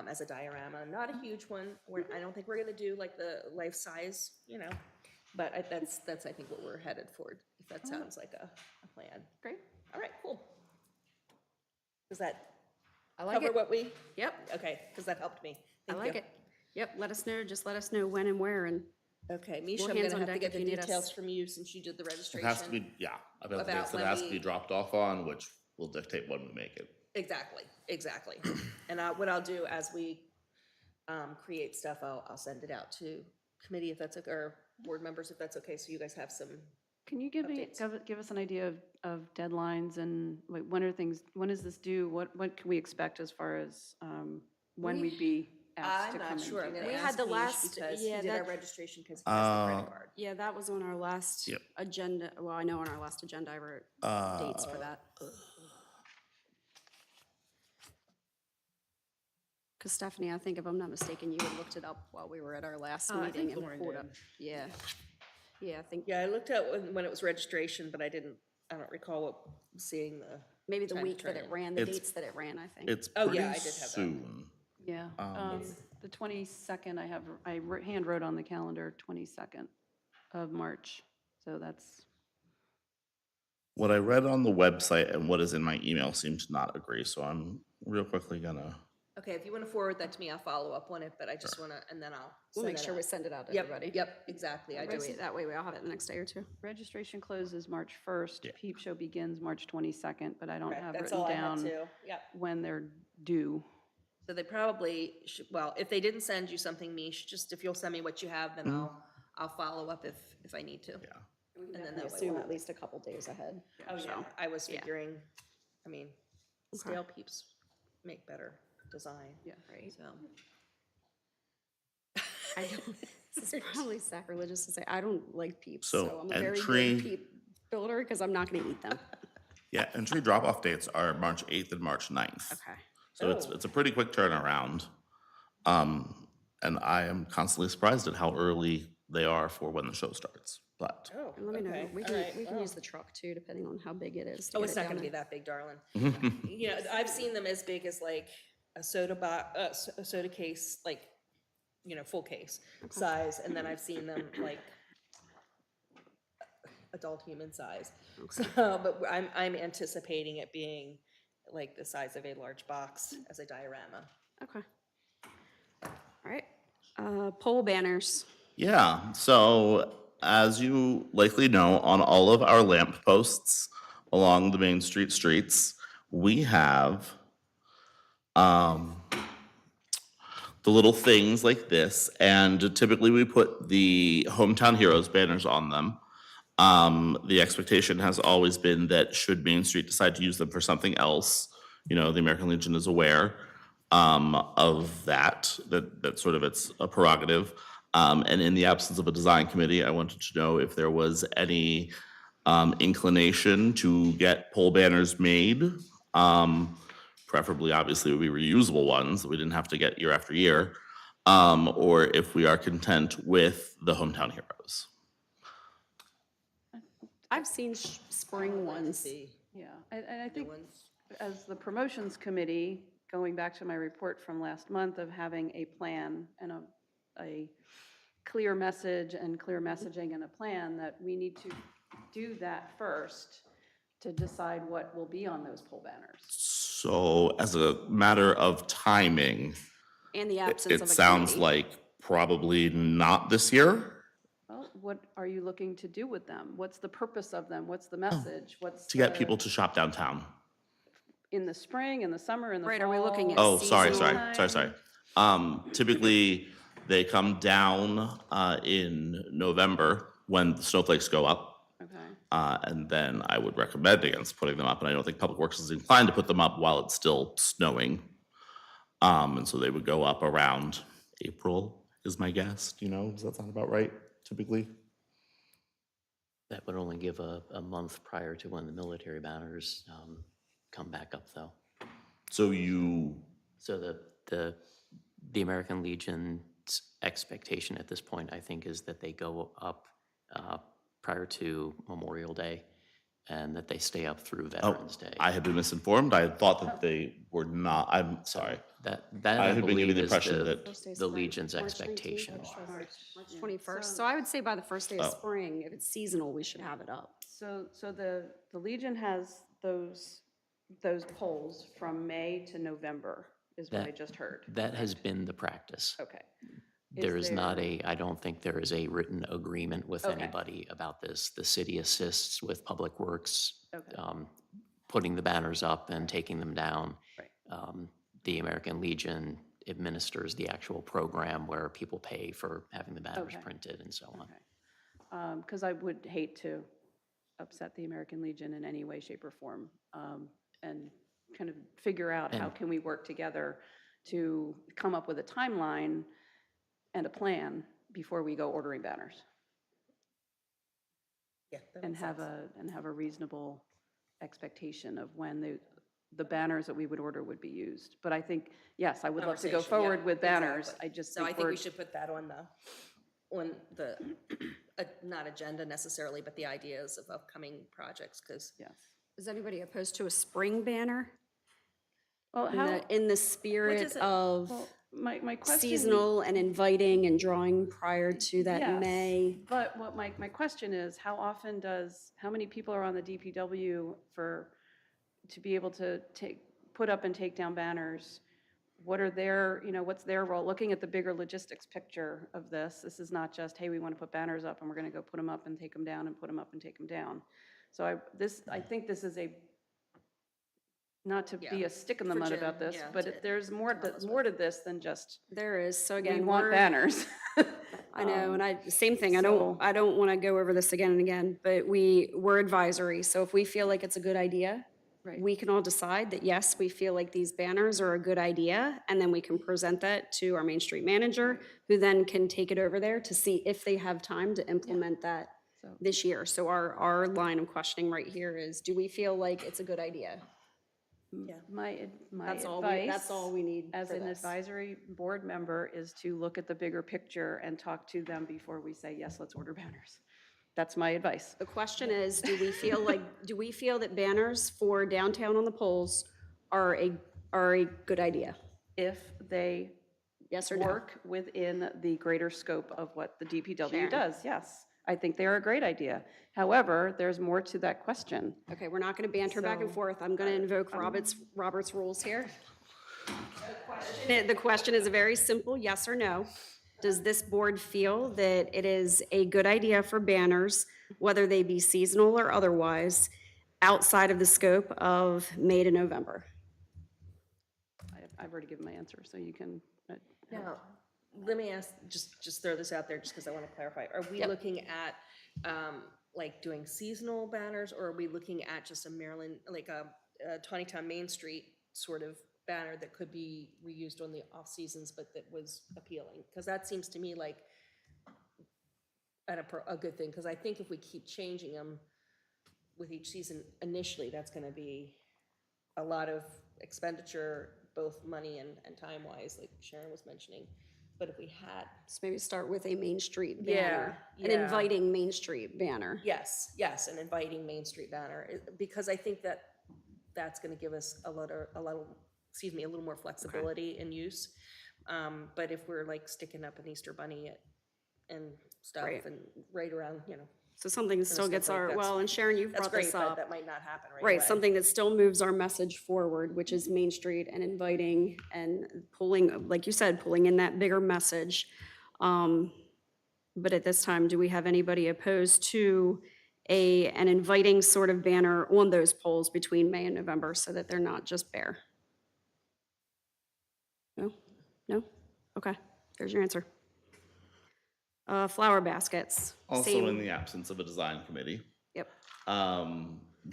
as a diorama, not a huge one. I don't think we're gonna do like the life size, but that's I think what we're headed for, if that sounds like a plan. Great. All right, cool. Does that I like cover it. what we? Yep, Okay, because that helped me. I Thank like you. it. Yep, just let us know when and where, and Okay, Misha, More I'm hands gonna on have to deck get if the you need us. details from you since you did the It registration. has to be, yeah, about the About dates that it when has to be we- dropped off on, which will dictate when we make it. Exactly. And what I'll do as we create stuff, I'll send it out to committee if that's, or board members if that's okay, so you guys have some. Can you give us an idea of deadlines and like, when is this due? What can we expect as far as when we'd be asked to I'm come not and sure, do I'm that? gonna We had ask the Mish last- because yeah, he did our that- registration because he has the credit card. yeah, that was on our last Yep. agenda. Well, I know on our last agenda I wrote dates for that. Because Stephanie, I think if I'm not mistaken, you had looked it up while we were at our last I meeting think and Lauren pulled did. up. Yeah, yeah, I think Yeah, I looked at when it was registration, but I don't recall seeing the. maybe the time to week that turn it in. ran, the It's- dates that it ran, I think. It's Oh, pretty yeah, I did have that. soon. Yeah, Um, the 22nd, hand wrote on the calendar, 22nd of March, so that's, What I read on the website and what is in my email seem to not agree, so I'm real quickly gonna, Okay, if you want to forward that to me, I'll follow up on it, but I just want to, and then I'll. We'll send make it sure we out. send it out to Yep, everybody. Yep, exactly, I do Everybody see it it. that way, we all have it the next day or two. registration closes March 1st. Yeah. Peep Show begins March 22nd, but I don't Correct, have that's written all I had down too, yep. when they're due. So they probably should, well, if they didn't send you something, Mish, just if you'll send me what you have, then I'll follow up if I need to. yeah. And then I that way assume we'll at have. least a couple days ahead. Oh, yeah, I was yeah. figuring, I mean, stale peeps make better design. Yeah. Right. So, I don't, this is probably sacrilegious to say, I don't like peeps, So so I'm a very entry- good peep builder, because I'm not gonna eat them. Yeah, entry drop-off dates are March 8th and March 9th. Okay. So it's a pretty quick turnaround. And I am constantly surprised at how early they are for when the show starts, but. oh, And let me know, okay, we all can, right, we can well. use the truck too, depending on how big it is. to Oh, get it's it not down gonna be there. that big, darling. You know, I've seen them as big as like a a soda case, like, full case size, and then I've seen them like adult human size. So, but I'm anticipating it being like the size of a large box as a diorama. Okay. All right, pole banners. Yeah, so as you likely know, on all of our lamp posts along the Main Street streets, we have the little things like this, and typically we put the Hometown Heroes banners on them. The expectation has always been that should Main Street decide to use them for something else, the American Legion is aware of that sort of it's a prerogative. And in the absence of a design committee, I wanted to know if there was any inclination to get pole banners made. Preferably, obviously, would be reusable ones that we didn't have to get year after year, or if we are content with the Hometown Heroes. I've seen spring ones. See, Yeah, and I think ones. as the promotions committee, going back to my report from last month of having a plan and a clear message and clear messaging and a plan, that we need to do that first to decide what will be on those pole banners. So as a matter of timing, And the absence of it a sounds committee. like probably not this year. Well, what are you looking to do with them? What's the purpose of them? What's the message? What's To get the- people to shop downtown. in the spring, in the summer, in the fall? Right, are we looking at Oh, sorry. seasonal Typically, they come down in November when the snowflakes go up. Okay. And then I would recommend against putting them up, and I don't think Public Works is inclined to put them up while it's still snowing. And so they would go up around April, is my guess. Does that sound about right, typically? That would only give a month prior to when the military banners come back up, though. So you, So the American Legion's expectation at this point, I think, is that they go up prior to Memorial Day, and that they stay up through Veterans Day. I had been misinformed. I had thought that they were not. I'm sorry. That I I had been given believe the is impression that the Legion's expectation. March 21st. So I would say by the first day of spring, if it's seasonal, we should have it up. So the Legion has those polls from May to November, is what I That- just heard. That has been the practice. Okay. There is not there- I don't think there is a written agreement with Okay. anybody about this. The city assists with Public Works, Okay. putting the banners up and taking them down. Right. The American Legion administers the actual program where people pay for having the banners Okay. printed and so on. Okay. Because I would hate to upset the American Legion in any way, shape, or form, and kind of figure out how And- can we work together to come up with a timeline and a plan before we go ordering banners, Yeah. that and makes have sense. a reasonable expectation of when the banners that we would order would be used. But I think, yes, I would love to go Conversation, yeah, forward with banners. exactly. I just So I think think we we're, should put that on the, not agenda necessarily, but the ideas of upcoming projects, because yes. Is anybody opposed to a spring banner? Well, In how, in the spirit is it? of well, my question. seasonal and inviting and drawing prior to that Yes, May. But what my question is, how many people are on the DPW to be able to put up and take down banners? What are what's their role? Looking at the bigger logistics picture of this is not just, hey, we want to put banners up and we're going to go put them up and take them down and put them up and take them down. So I think this is not to be Yeah, a stick in the for mud Jen, about this, yeah, but to there's more to this than just, There is, so we again, want banners. I know, and same thing, so- I don't want to go over this again and again, but we're advisory, so if we feel like it's a good idea, Right. we can all decide that, yes, we feel like these banners are a good idea, and then we can present that to our Main Street manager, who then can take it over there to see if they have time to implement that So- this year. So our line of questioning right here is, do we feel like it's a good idea? My That's all advice. that's all we need As for an this. advisory board member is to look at the bigger picture and talk to them before we say, yes, let's order banners. That's my advice. The question is, do we feel that banners for downtown on the poles are a good idea? If they Yes or no? work within the greater scope of what the DPW Sharon. does, yes. I think they are a great idea. However, there's more to that question. Okay, we're not going to banter back and So, forth. I'm going to invoke Robert's rules here. The question is a very simple yes or no. Does this board feel that it is a good idea for banners, whether they be seasonal or otherwise, outside of the scope of May to November? I've already given my answer, so you can Now, let me ask, just throw this out there, just because I want to clarify. Are we looking at, like, doing seasonal banners, or are we looking at just a Maryland, like a Taneytown Main Street sort of banner that could be reused on the off-seasons, but that was appealing? Because that seems to me like a good thing, because I think if we keep changing them with each season, initially, that's going to be a lot of expenditure, both money and time-wise, like Sharon was mentioning. But if we had, So maybe start with a Main Street Yeah, banner, an yeah. inviting Main Street banner. yes, an inviting Main Street banner, because I think that that's gonna give us a little more flexibility in use. But if we're like sticking up an Easter bunny and stuff Right. and right around, So something that still gets snowflake, our, that's- well, and Sharon, you've that's brought this great, but up. that might not happen right away. Right, something that still moves our message forward, which is Main Street and inviting and pulling, like you said, pulling in that bigger message. But at this time, do we have anybody opposed to an inviting sort of banner on those poles between May and November so that they're not just bare? No? No? Okay, there's your answer. Flower baskets. Also, same- in the absence of a design committee, Yep.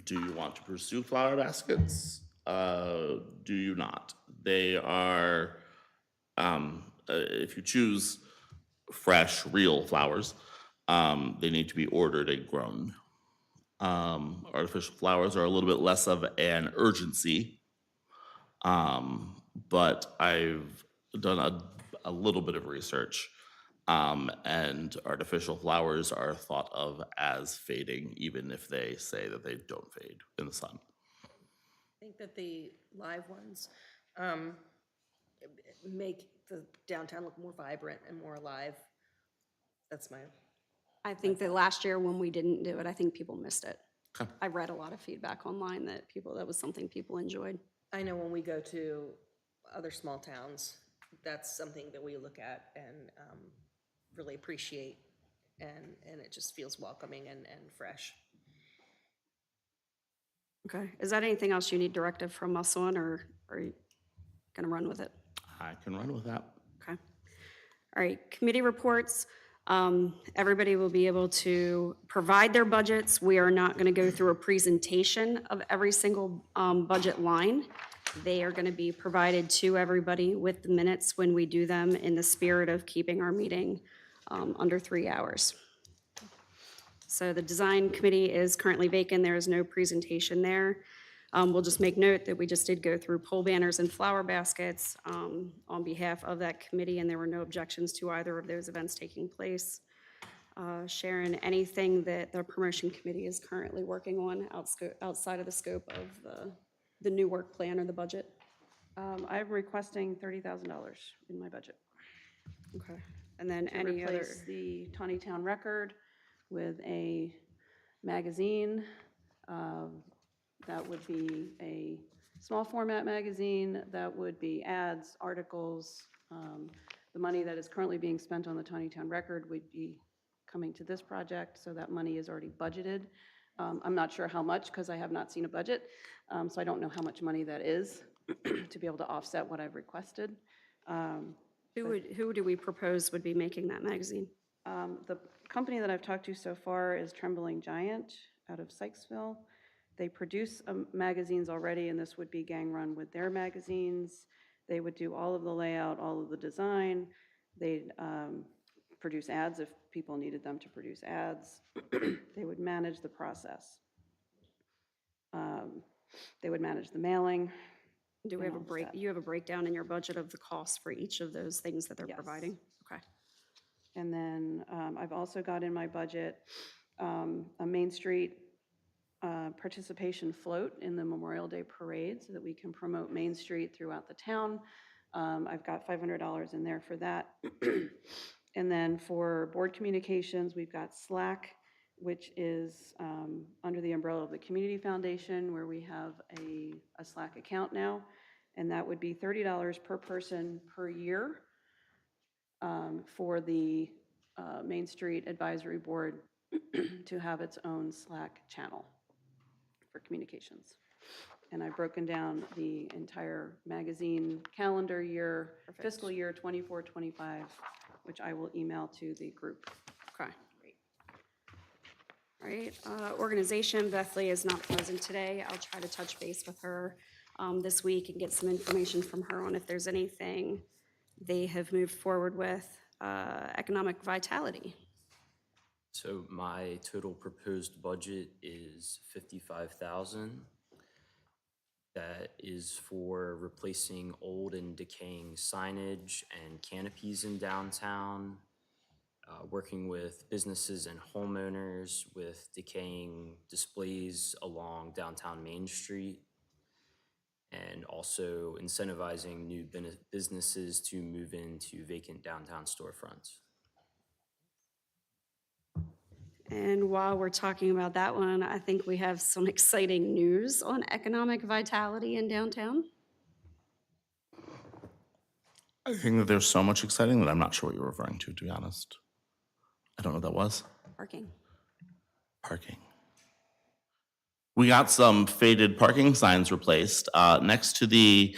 do you want to pursue flower baskets? Do you not? They are, if you choose fresh, real flowers, they need to be ordered and grown. Artificial flowers are a little bit less of an urgency, but I've done a little bit of research. And artificial flowers are thought of as fading, even if they say that they don't fade in the sun. I think that the live ones make the downtown look more vibrant and more alive. That's my, I think that last year when we didn't do it, I think people missed it. Okay. I read a lot of feedback online that that was something people enjoyed. I know when we go to other small towns, that's something that we look at and really appreciate, and it just feels welcoming and fresh. Okay, is that anything else you need directive from us on, or are you gonna run with it? I can run with that. Okay. All right, committee reports. Everybody will be able to provide their budgets. We are not gonna go through a presentation of every single budget line. They are gonna be provided to everybody with the minutes when we do them, in the spirit of keeping our meeting under 3 hours. So the design committee is currently vacant. There is no presentation there. We'll just make note that we just did go through pole banners and flower baskets on behalf of that committee, and there were no objections to either of those events taking place. Sharon, anything that the promotion committee is currently working on outside of the scope of the new work plan or the budget? I'm requesting $30,000 in my budget. Okay. And then To any other? replace the Taneytown Record with a magazine. That would be a small format magazine, that would be ads, articles. The money that is currently being spent on the Taneytown Record would be coming to this project, so that money is already budgeted. I'm not sure how much, because I have not seen a budget, so I don't know how much money that is to be able to offset what I've requested. Who do we propose would be making that magazine? The company that I've talked to so far is Trembling Giant out of Sykesville. They produce magazines already, and this would be gang run with their magazines. They would do all of the layout, all of the design. They'd produce ads if people needed them to produce ads. They would manage the process. They would manage the mailing. Do we have a all of break, that. you have a breakdown in your budget of the costs for each of those things that they're Yes. providing? Okay. And then I've also got in my budget a Main Street participation float in the Memorial Day Parade so that we can promote Main Street throughout the town. I've got $500 in there for that. And then for board communications, we've got Slack, which is under the umbrella of the Community Foundation, where we have a Slack account now. And that would be $30 per person per year for the Main Street Advisory Board to have its own Slack channel for communications. and I've broken down the entire magazine calendar year, fiscal year 24, 25, which I will email to the group. Okay. All right, organization, Beth Lee is not present today. I'll try to touch base with her this week and get some information from her on if there's anything they have moved forward with. Economic vitality. So my total proposed budget is 55,000. That is for replacing old and decaying signage and canopies in downtown, working with businesses and homeowners with decaying displays along downtown Main Street, and also incentivizing new businesses to move into vacant downtown storefronts. And while we're talking about that one, I think we have some exciting news on economic vitality in downtown. I think that there's so much exciting that I'm not sure what you're referring to be honest. I don't know what that was. Parking. Parking. We got some faded parking signs replaced next to the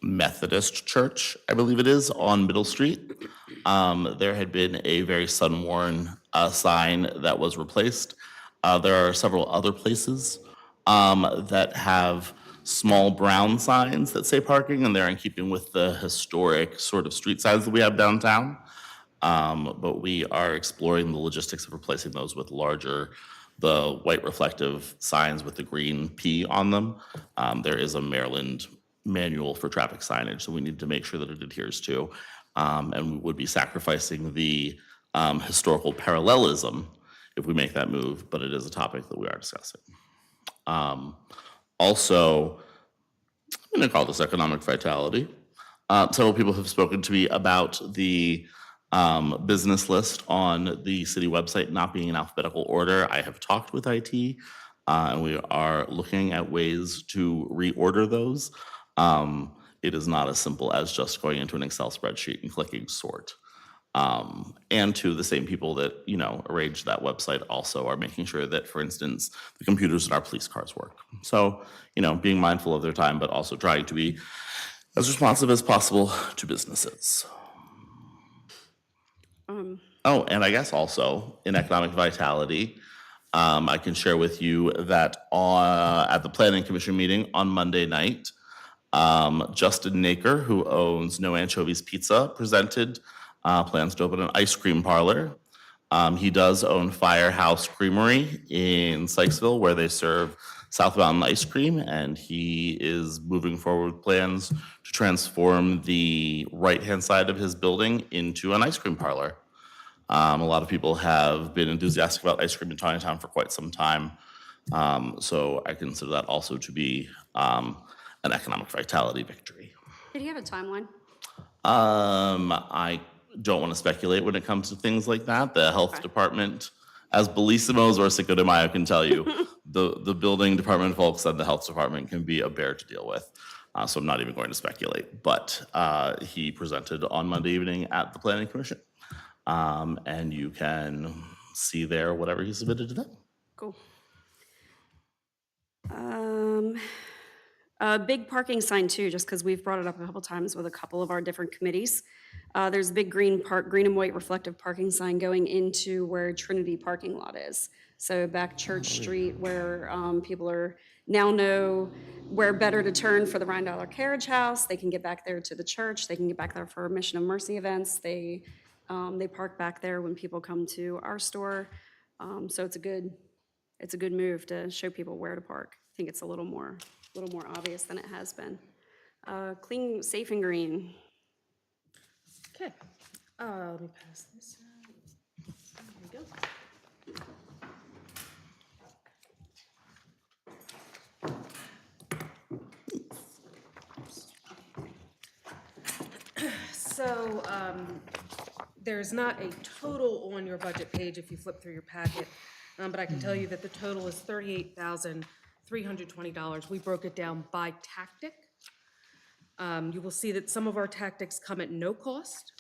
Methodist Church, I believe it is, on Middle Street. There had been a very sun-worn sign that was replaced. There are several other places that have small brown signs that say parking, and they're in keeping with the historic sort of street signs that we have downtown. But we are exploring the logistics of replacing those with larger, the white reflective signs with the green P on them. There is a Maryland manual for traffic signage, so we need to make sure that it adheres to. And we would be sacrificing the historical parallelism if we make that move, but it is a topic that we are discussing. Also, I'm going to call this economic vitality. Several people have spoken to me about the business list on the city website not being in alphabetical order. I have talked with IT, and we are looking at ways to reorder those. It is not as simple as just going into an Excel spreadsheet and clicking sort. And to the same people that, arranged that website also are making sure that, for instance, the computers in our police cars work. So, being mindful of their time, but also trying to be as responsive as possible to businesses. Oh, and I guess also in economic vitality, I can share with you that at the Planning Commission meeting on Monday night, Justin Naker, who owns No Anchovies Pizza, presented plans to open an ice cream parlor. He does own Firehouse Creamery in Sykesville, where they serve South Mountain ice cream, and he is moving forward with plans to transform the right-hand side of his building into an ice cream parlor. A lot of people have been enthusiastic about ice cream in Taneytown for quite some time, so I consider that also to be an economic vitality victory. Did he have a timeline? I don't want to speculate when it comes to things like that. The health department, as Bellisimo's or Cinco de Mayo can tell you, the building department folks and the health department can be a bear to deal with. So I'm not even going to speculate. But he presented on Monday evening at the Planning Commission. And you can see there whatever he submitted to them. Cool. A big parking sign too, just because we've brought it up a couple times with a couple of our different committees. There's a big green and white reflective parking sign going into where Trinity parking lot is. So back Church Street where people now know where better to turn for the Rhine Carriage House. They can get back there to the church. They can get back there for Mission of Mercy events. They park back there when people come to our store. So it's a good move to show people where to park. I think it's a little more obvious than it has been. Clean, safe, and green. Okay, let me pass this out. There we go. So, there's not a total on your budget page if you flip through your packet, but I can tell you that the total is $38,320. We broke it down by tactic. You will see that some of our tactics come at no cost.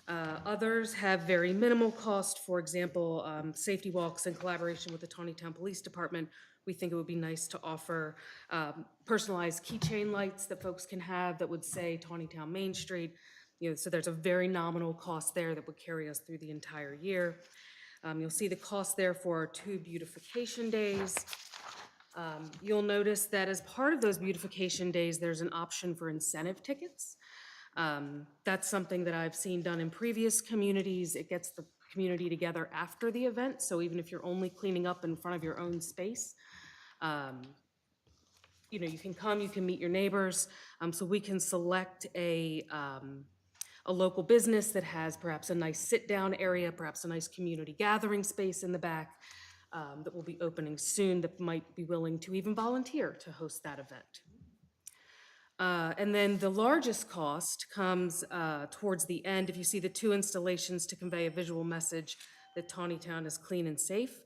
Others have very minimal cost. For example, safety walks in collaboration with the Taneytown Police Department. We think it would be nice to offer personalized keychain lights that folks can have that would say Taneytown Main Street. So there's a very nominal cost there that would carry us through the entire year. You'll see the cost there for our 2 beautification days. You'll notice that as part of those beautification days, there's an option for incentive tickets. That's something that I've seen done in previous communities. It gets the community together after the event, so even if you're only cleaning up in front of your own space, you can come, you can meet your neighbors, so we can select a local business that has perhaps a nice sit-down area, perhaps a nice community gathering space in the back, that will be opening soon, that might be willing to even volunteer to host that event. And then the largest cost comes towards the end. If you see the 2 installations to convey a visual message that Taneytown is clean and safe.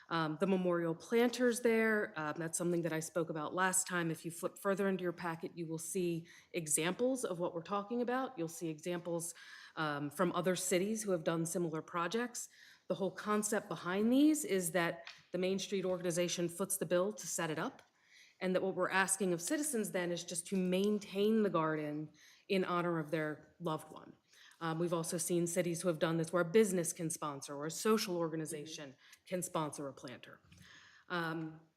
The memorial planters there, that's something that I spoke about last time. If you flip further into your packet, you will see examples of what we're talking about. You'll see examples from other cities who have done similar projects. The whole concept behind these is that the Main Street organization foots the bill to set it up, and that what we're asking of citizens then is just to maintain the garden in honor of their loved one. We've also seen cities who have done this where a business can sponsor or a social organization can sponsor a planter.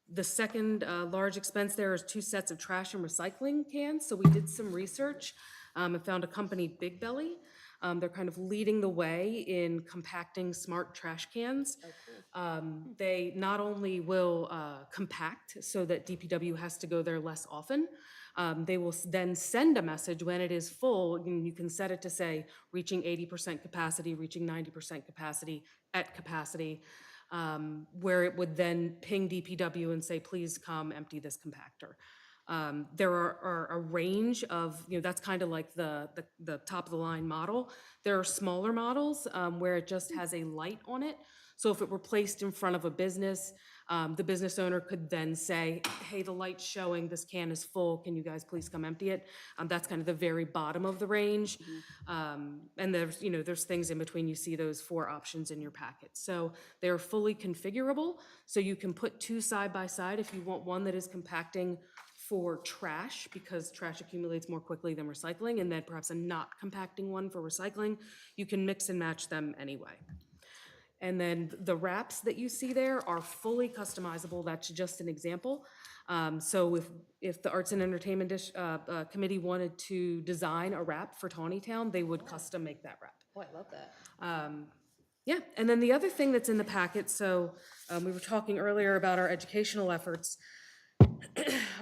The second large expense there is 2 sets of trash and recycling cans. So we did some research and found a company, Big Belly. They're kind of leading the way in compacting smart trash cans. They not only will compact so that DPW has to go there less often, they will then send a message when it is full, and you can set it to say reaching 80% capacity, reaching 90% capacity, at capacity, where it would then ping DPW and say, please come empty this compactor. There are a range of, that's kind of like the top of the line model. There are smaller models where it just has a light on it. So if it were placed in front of a business, the business owner could then say, hey, the light's showing, this can is full, can you guys please come empty it? That's kind of the very bottom of the range. And there's things in between. You see those 4 options in your packet. So they're fully configurable. So you can put 2 side by side if you want one that is compacting for trash, because trash accumulates more quickly than recycling, and then perhaps a not compacting one for recycling. You can mix and match them anyway. And then the wraps that you see there are fully customizable. That's just an example. So if the Arts and Entertainment Committee wanted to design a wrap for Taneytown, they would custom make that wrap. Oh, I love that. Yeah, and then the other thing that's in the packet, so we were talking earlier about our educational efforts.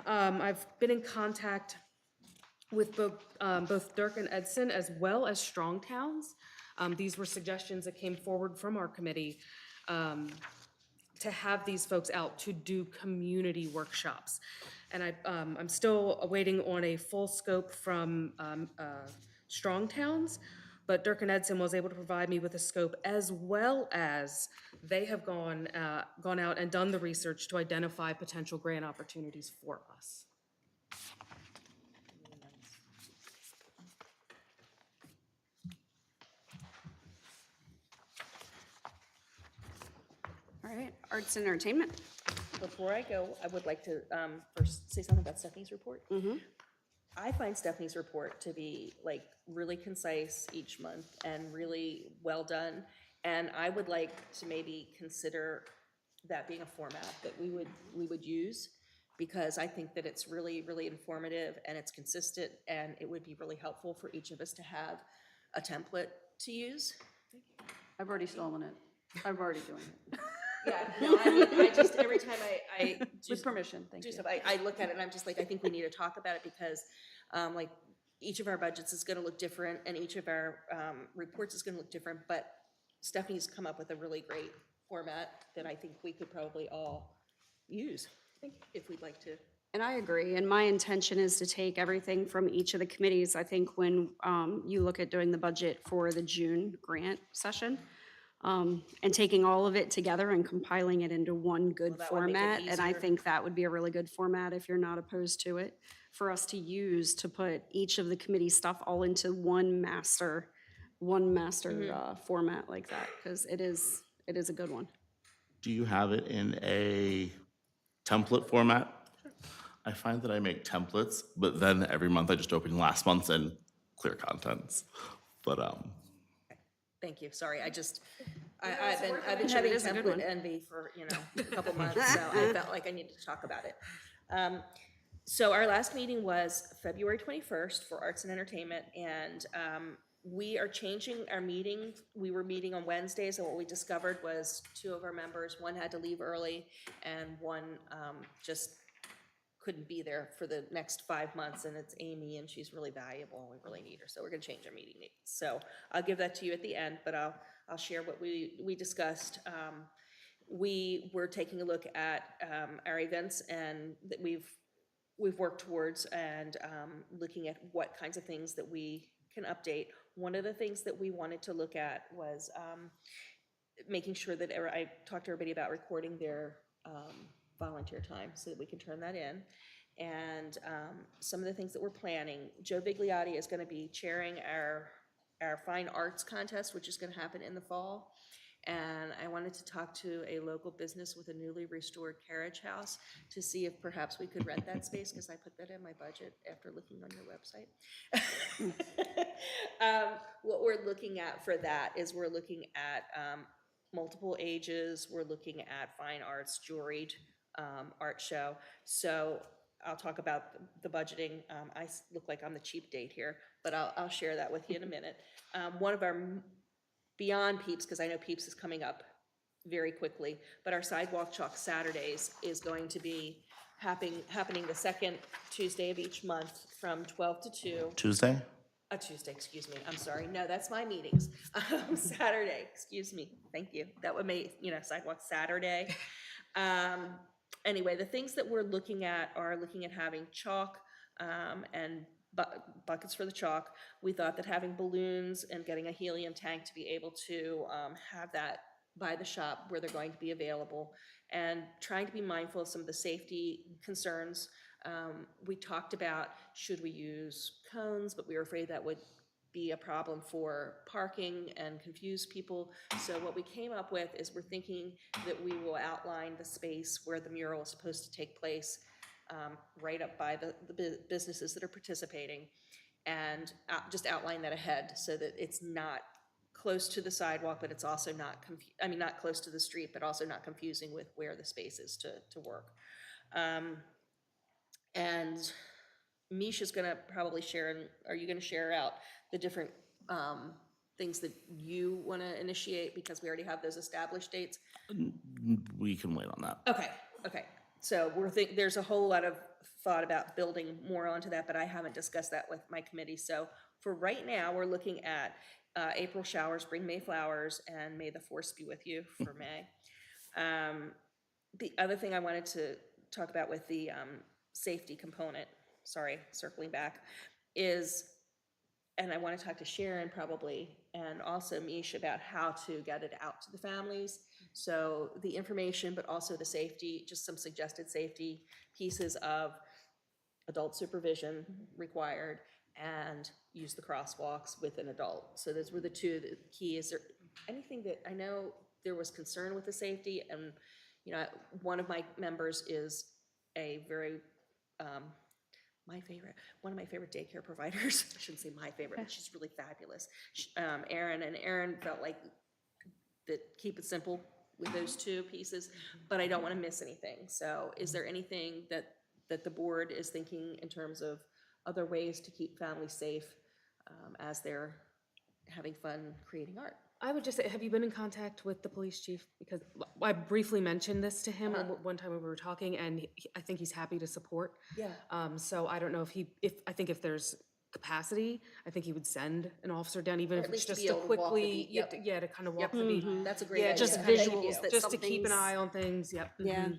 I've been in contact with both Dirk and Edson as well as Strong Towns. These were suggestions that came forward from our committee to have these folks out to do community workshops. And I'm still waiting on a full scope from Strong Towns, but Dirk and Edson was able to provide me with a scope, as well as they have gone out and done the research to identify potential grant opportunities for us. All right, arts and entertainment. Before I go, I would like to first say something about Stephanie's report. I find Stephanie's report to be like really concise each month and really well done. And I would like to maybe consider that being a format that we would use, because I think that it's really, really informative and it's consistent, and it would be really helpful for each of us to have a template to use. I've already stolen it. I'm already doing it. Yeah, no, I mean, I just, every time I do With permission, thank you. stuff, I look at it and I'm just like, I think we need to talk about it, because like each of our budgets is gonna look different, and each of our reports is gonna look different, but Stephanie's come up with a really great format that I think we could probably all use, if we'd like to. And I agree, and my intention is to take everything from each of the committees. I think when you look at doing the budget for the June grant session, and taking all of it together and compiling it into one good that would make it format, and I easier. think that would be a really good format, if you're not opposed to it, for us to use to put each of the committee stuff all into one master one master format like that, because it is a good one. Do you have it in a template format? I find that I make templates, but then every month I just open last month's and clear contents. But Thank you, sorry, I've been having It is a good template one. envy for, a couple months, so I felt like I needed to talk about it. So our last meeting was February 21st for Arts and Entertainment, and we are changing our meeting. We were meeting on Wednesdays, and what we discovered was 2 of our members, one had to leave early, and one just couldn't be there for the next 5 months, and it's Amy, and she's really valuable, and we really need her, so we're gonna change our meeting dates. So I'll give that to you at the end, but I'll share what we discussed. We were taking a look at our events and that we've worked towards, and looking at what kinds of things that we can update. One of the things that we wanted to look at was making sure that, I talked to everybody about recording their volunteer time so that we can turn that in. And some of the things that we're planning, Joe Bigliotti is gonna be chairing our fine arts contest, which is gonna happen in the fall. And I wanted to talk to a local business with a newly restored carriage house to see if perhaps we could rent that space, because I put that in my budget after looking on your website. What we're looking at for that is we're looking at multiple ages, we're looking at fine arts, juried art show. So I'll talk about the budgeting. I look like I'm the cheap date here, but I'll share that with you in a minute. One of our beyond Peeps, because I know Peeps is coming up very quickly, but our Sidewalk Chalk Saturdays is going to be happening the second Tuesday of each month from 12 to 2. Tuesday? Tuesday, excuse me, I'm sorry, no, that's my meetings. Saturday, excuse me, thank you. That would make, Sidewalk Saturday. Anyway, the things that we're looking at are having chalk and buckets for the chalk. We thought that having balloons and getting a helium tank to be able to have that by the shop where they're going to be available, and trying to be mindful of some of the safety concerns. We talked about, should we use cones, but we were afraid that would be a problem for parking and confuse people. So what we came up with is we're thinking that we will outline the space where the mural is supposed to take place, right up by the businesses that are participating, and just outline that ahead so that it's not close to the sidewalk, but it's also not not close to the street, but also not confusing with where the space is to work. And Misha's gonna probably share, and are you gonna share out the different things that you wanna initiate, because we already have those established dates? We can wait on that. Okay. So there's a whole lot of thought about building more onto that, but I haven't discussed that with my committee. So for right now, we're looking at April showers, bring May flowers, and may the force be with you for May. The other thing I wanted to talk about with the safety component, sorry, circling back, is, and I want to talk to Sharon probably, and also Mish, about how to get it out to the families. So the information, but also the safety, just some suggested safety pieces of adult supervision required, and use the crosswalks with an adult. So those were the two key. Is there anything that, I know there was concern with the safety, and one of my members is a very one of my favorite daycare providers. I shouldn't say my favorite, but she's really fabulous. Erin felt like that, keep it simple with those two pieces, but I don't want to miss anything. So is there anything that the board is thinking in terms of other ways to keep families safe as they're having fun creating art? I would just say, have you been in contact with the police chief? Because I briefly mentioned this to him one time when we were talking, and I think he's happy to support. Yeah. So I don't know if there's capacity, I think he would send an officer down, even Or if at it's least to just be to able to walk the quickly, beat, yep. to kind of walk Yep. the beat. That's a great Yeah, idea. just Thank you. visuals that just to keep an something's- eye on things, yep. Yeah, and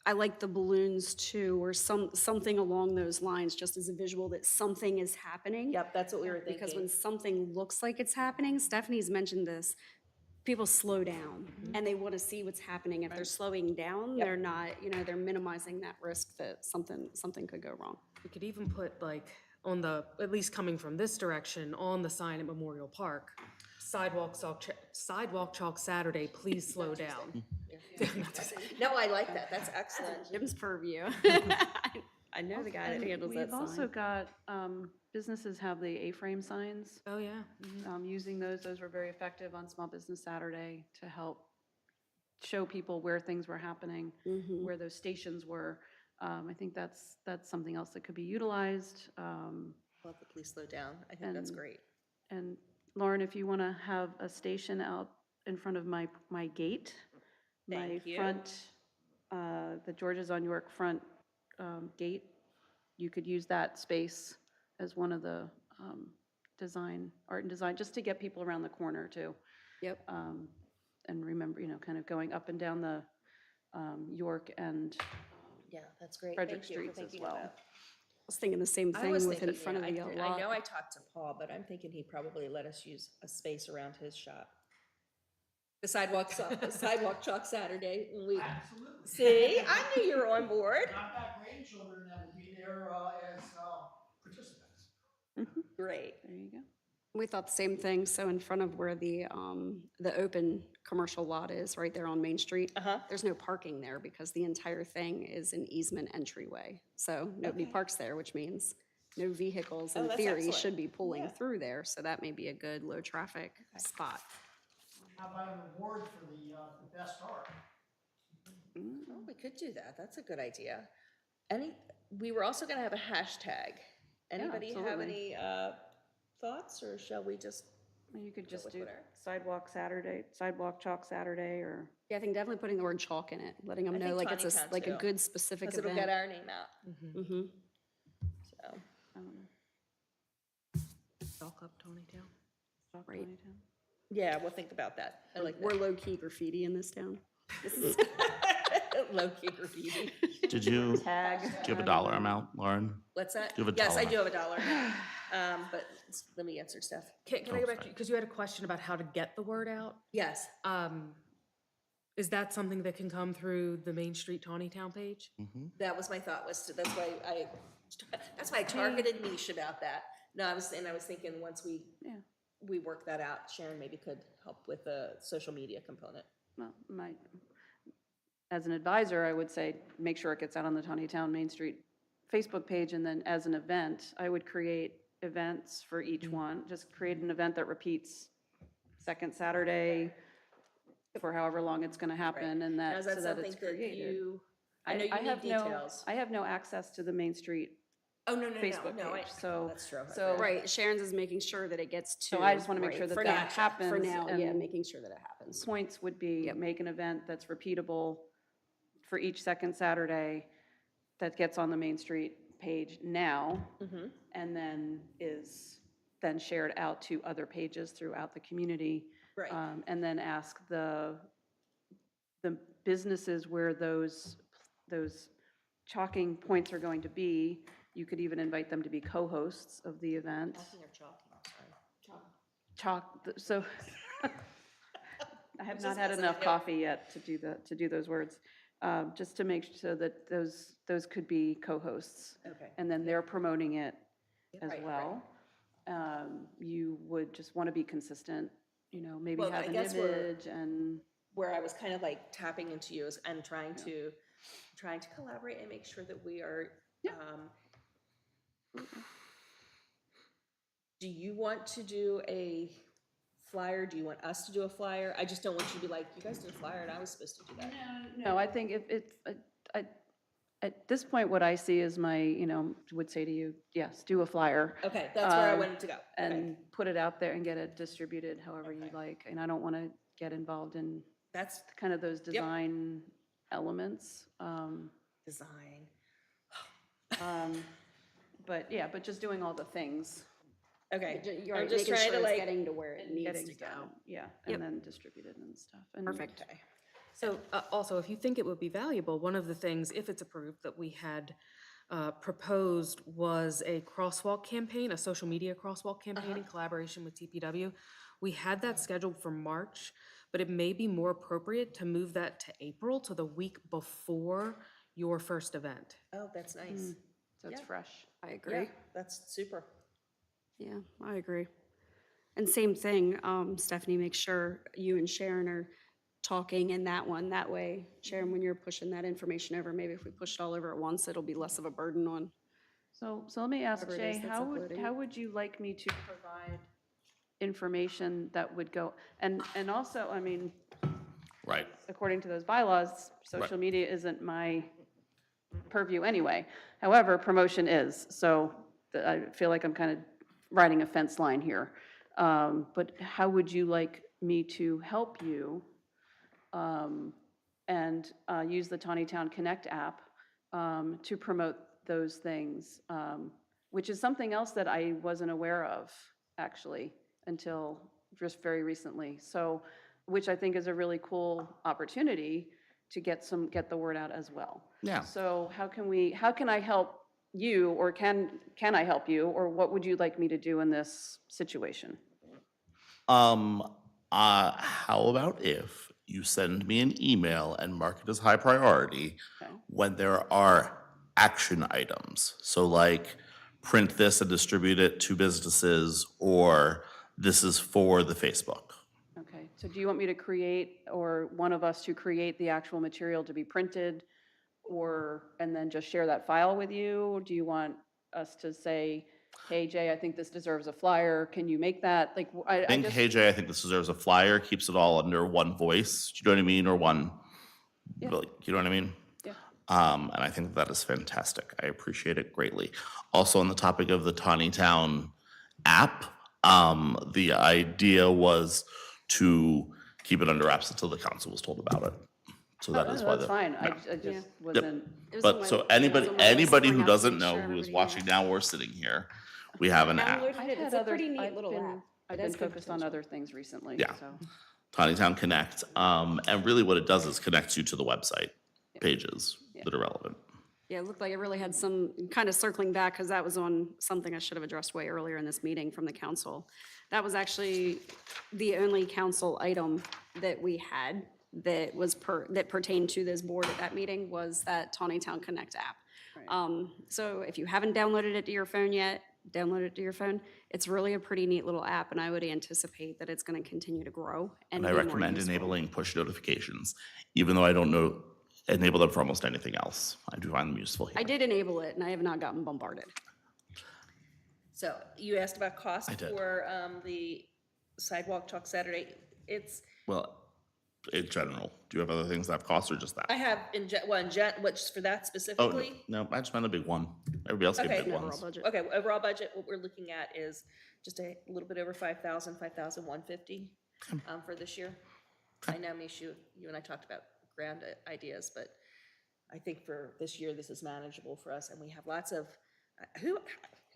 I like the balloons too, or something along those lines, just as a visual that something is happening. Yep, that's what we were thinking. Because when something looks like it's happening, Stephanie's mentioned this, people slow down and they want to see what's happening. If they're slowing down, they're not, they're minimizing that risk that something could go wrong. We could even put like on the, at least coming from this direction, on the sign at Memorial Park, sidewalk chalk Saturday, please slow down. No, I like that. That's excellent. Jim's purview. I know the guy that And handles that we've also sign. got, businesses have the A-frame signs. Oh, yeah. Using those were very effective on Small Business Saturday to help show people where things were happening, where those stations were. I think that's something else that could be utilized. Love the please slow down. I think that's And- great. And Lauren, if you want to have a station out in front of my gate, Thank you. front, the George's on York front gate, you could use that space as one of the art and design, just to get people around the corner too. Yep. And remember, kind of going up and down the York and Yeah, that's great. Frederick Thank you for Streets as thinking well. of that. I was thinking the same I thing was with in thinking, front of yeah, the I lot. know I talked to Paul, but I'm thinking he'd probably let us use a space around his shop. The sidewalk chalk Saturday. Absolutely. See, I knew you were on board. I've got grandchildren that will be there as participants. Great. There you go. We thought the same thing, so in front of where the open commercial lot is, right there on Main Street. There's no parking there because the entire thing is an easement entryway. So nobody parks there, which means no vehicles in that's theory excellent. should be pulling through there. So that may be a good low traffic spot. How about an award for the best art? Oh, we could do that. That's a good idea. We were also gonna have a hashtag. Anybody have absolutely. any thoughts, or shall we just? You could just with do whatever. sidewalk chalk Saturday, or Yeah, I think definitely putting the word chalk in it, letting them I know think like it's Taneytown like a too, good specific Because it'll event. get our name out, Mhm. so. Chalk up Taneytown. chalk Right. Taneytown. Yeah, we'll think about that. I like We're low-key graffiti in this town. that. Low-key graffiti. Did you, Tag. do you have a dollar amount, Lauren? What's that? Do you have a Yes, I dollar? do have a dollar. But let me answer, Steph. Can I go back to, because you had a question about how to get the word out? Yes. Is that something that can come through the Main Street Taneytown page? That was my thought, that's why I targeted niche about that. No, I was thinking once we work that out, Sharon maybe could help with the social media component. Well, as an advisor, I would say, make sure it gets out on the Taneytown Main Street Facebook page, and then as an event, I would create events for each one. Just create an event that repeats second Saturday for however long it's gonna happen, and Now, that, is so that that something it's that created. you, I know you need have details. I have no access to the Main Street Oh, no, Facebook no, page, so. that's true. So, Right, Sharon's is making sure that it gets to. So I just wanna make right, sure that for that now- happens, For now, yeah, and- making sure that it happens. points would be, make an event that's repeatable for each second Saturday that gets on the Main Street page now, and then is then shared out to other pages throughout the community. Right. And then ask the businesses where those chalking points are going to be. You could even invite them to be co-hosts of the event. So I have not had enough coffee yet to do those words. Just to make sure that those could be co-hosts. Okay. And then they're promoting it as Right, well. You would just want to be consistent, maybe Well, have I an guess we're- image and, Where I was kind of like tapping into you and trying to collaborate and make sure that we are, do you want to do a flyer? Do you want us to do a flyer? I just don't want you to be like, you guys did a flyer and I was supposed to do that. no, I think if it's, at this point, what I see is would say to you, yes, do a flyer. Okay, that's where I wanted to go. Okay. And put it out there and get it distributed however you like. And I don't want to get involved in That's kind of those design elements. design. But just doing all the things. Okay, You're I'm right, just making trying sure to it's like, getting to where it needs Getting to go. started, yeah, Yep. and then distributed and stuff. And Perfect. okay. So also, if you think it would be valuable, one of the things, if it's approved, that we had proposed was a crosswalk campaign, a social media crosswalk campaign in collaboration with TPW. We had that scheduled for March, but it may be more appropriate to move that to April, to the week before your first event. Oh, that's nice. So it's Yeah. fresh. I Yeah, agree. that's super. Yeah, I agree. And same thing, Stephanie, make sure you and Sharon are talking in that one. That way, Sharon, when you're pushing that information over, maybe if we push it all over at once, it'll be less of a burden on. So let me ask Whoever it is Jay, that's uploading. how would you like me to provide information that would go, and also, I mean, Right. according to those bylaws, social media isn't my purview anyway. However, promotion is, so I feel like I'm kind of riding a fence line here. But how would you like me to help you and use the Taneytown Connect app to promote those things, which is something else that I wasn't aware of, actually, until just very recently. So, which I think is a really cool opportunity to get the word out as well. Yeah. So how can I help you, or can I help you, or what would you like me to do in this situation? How about if you send me an email and mark it as high priority Okay. when there are action items? So like print this and distribute it to businesses, or this is for the Facebook. Okay, so do you want me to create, or one of us to create the actual material to be printed, and then just share that file with you? Or do you want us to say, hey, Jay, I think this deserves a flyer, can you make that? Like, I think, hey Jay, I think this deserves a flyer, keeps it all under one voice, do you know what I mean, or one, like, you know what I mean? Yeah. And I think that is fantastic. I appreciate it greatly. Also, on the topic of the Taneytown app, the idea was to keep it under wraps until the council was told about it. So that is why That's fine, I just wasn't, It was on But my- so it was anybody, on my list to anybody bring who up to doesn't make know, sure who is everybody watching now or sitting here, we have an app. Downloaded it. It's a pretty neat little app. I've It been has good focused on potential. other things recently, Yeah. so. Taneytown Connect. And really what it does is connects you to the website pages that are relevant. Yeah, it looked like it really had some, kind of circling back, because that was on something I should have addressed way earlier in this meeting from the council. That was actually the only council item that we had that was that pertained to this board at that meeting, was that Taneytown Connect app. So if you haven't downloaded it to your phone yet, download it to your phone. It's really a pretty neat little app, and I would anticipate that it's going to continue to grow and And I be more recommend useful. enabling push notifications, even though I don't know, enable them for almost anything else. I do find them useful here. I did enable it, and I have not gotten bombarded. So you asked about cost I did. for the sidewalk talk Saturday. It's, Well, in general, do you have other things that have costs or just that? I have which for that Oh, specifically? no, I just meant a big one. Everybody else gave Okay. big Overall ones. budget. Okay, overall budget, what we're looking at is just a little bit over 5,150 for this year. I know, Mishu, you and I talked about grand ideas, but I think for this year, this is manageable for us, and we have lots of, who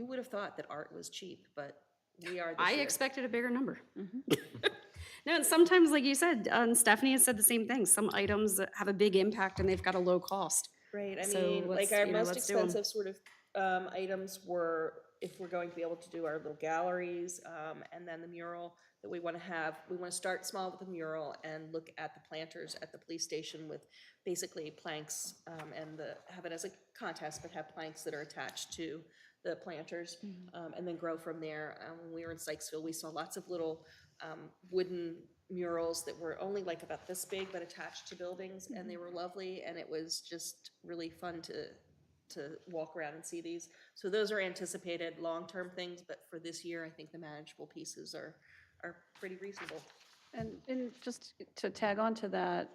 would have thought that art was cheap, but we are this I year. expected a bigger number. No, and sometimes, like you said, Stephanie has said the same thing. Some items that have a big impact and they've got a low cost. Right, I So mean, like let's, our you know, most let's do 'em. expensive sort of items were, if we're going to be able to do our little galleries, and then the mural that we want to have, we want to start small with the mural and look at the planters at the police station with basically planks, and have it as a contest, but have planks that are attached to the planters, and then grow from there. When we were in Sykesville, we saw lots of little wooden murals that were only like about this big, but attached to buildings, and they were lovely, and it was just really fun to walk around and see these. So those are anticipated long-term things, but for this year, I think the manageable pieces are pretty reasonable. And just to tag on to that,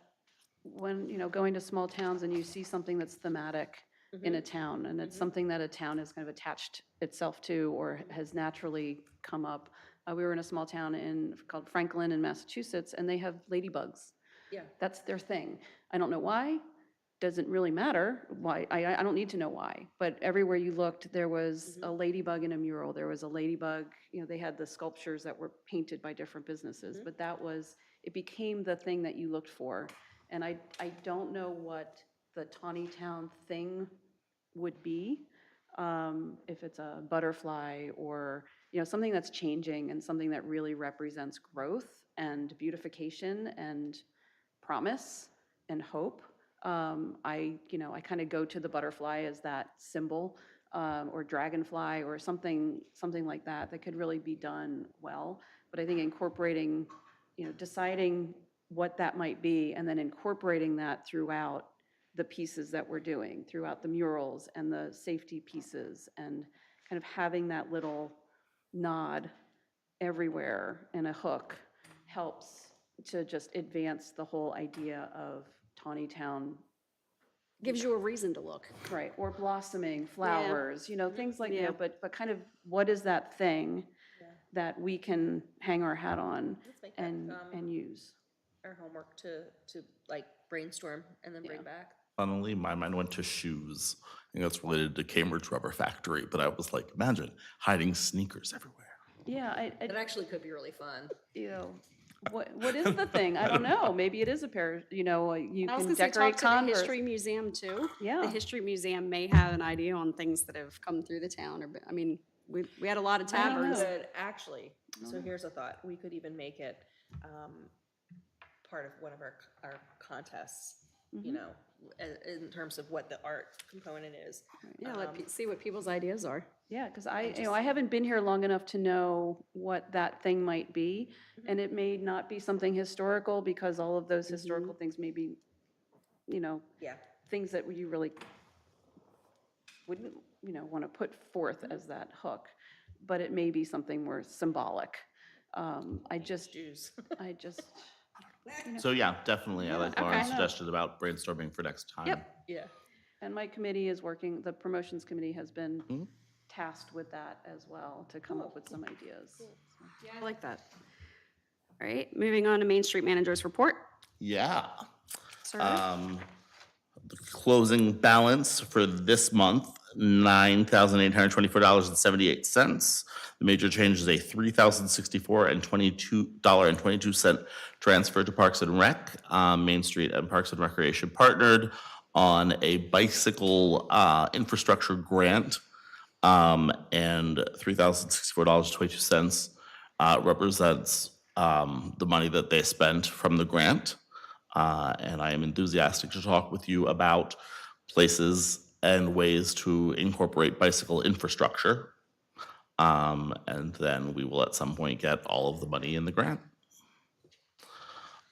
when, going to small towns and you see something that's thematic in a town, and it's something that a town has kind of attached itself to or has naturally come up. We were in a small town called Franklin in Massachusetts, and they have ladybugs. Yeah. That's their thing. I don't know why, doesn't really matter why, I don't need to know why, but everywhere you looked, there was a ladybug in a mural, there was a ladybug, they had the sculptures that were painted by different businesses, but it became the thing that you looked for. And I don't know what the Taneytown thing would be, if it's a butterfly or, something that's changing and something that really represents growth and beautification and promise and hope. I kind of go to the butterfly as that symbol. or Dragonfly or something like that, that could really be done well. But I think incorporating, deciding what that might be and then incorporating that throughout the pieces that we're doing, throughout the murals and the safety pieces, and kind of having that little nod everywhere and a hook helps to just advance the whole idea of Taneytown, Gives you a reason to look. right, or blossoming flowers, things like, but kind of what is that thing that we can hang our hat on Let's make that, and use? our homework to like brainstorm and then bring back. Funnily, my mind went to shoes. I think that's related to Cambridge Rubber Factory, but I was like, imagine hiding sneakers everywhere. Yeah, It actually could be really fun. what is the thing? I don't know. Maybe it is a pair, you I was can gonna say, decorate talk to the Converse. History Museum too. Yeah. The History Museum may have an idea on things that have come through the town, or, I mean, we had a lot of I don't taverns. know. Could actually, so here's a thought, we could even make it part of one of our contests, in terms of what the art component is. Yeah, see what people's ideas are. Yeah, because I haven't been here long enough to know what that thing might be, and it may not be something historical, because all of those historical things may be, Yeah, things that you really wouldn't, want to put forth as that hook, but it may be something more symbolic. I just, So yeah, definitely. I like Lauren's okay. suggestion about brainstorming for next time. Yep. yeah. and my committee is working, the promotions committee has been tasked with that as well, to come up with some ideas. Yeah, I like that. All right, moving on to Main Street Manager's report. Yeah. Sir? The closing balance for this month, $9,824.78. The major change is a $3,064.22 transfer to Parks and Rec. Main Street and Parks and Recreation partnered on a bicycle infrastructure grant, and $3,064.22 represents the money that they spent from the grant. And I am enthusiastic to talk with you about places and ways to incorporate bicycle infrastructure. And then we will at some point get all of the money in the grant.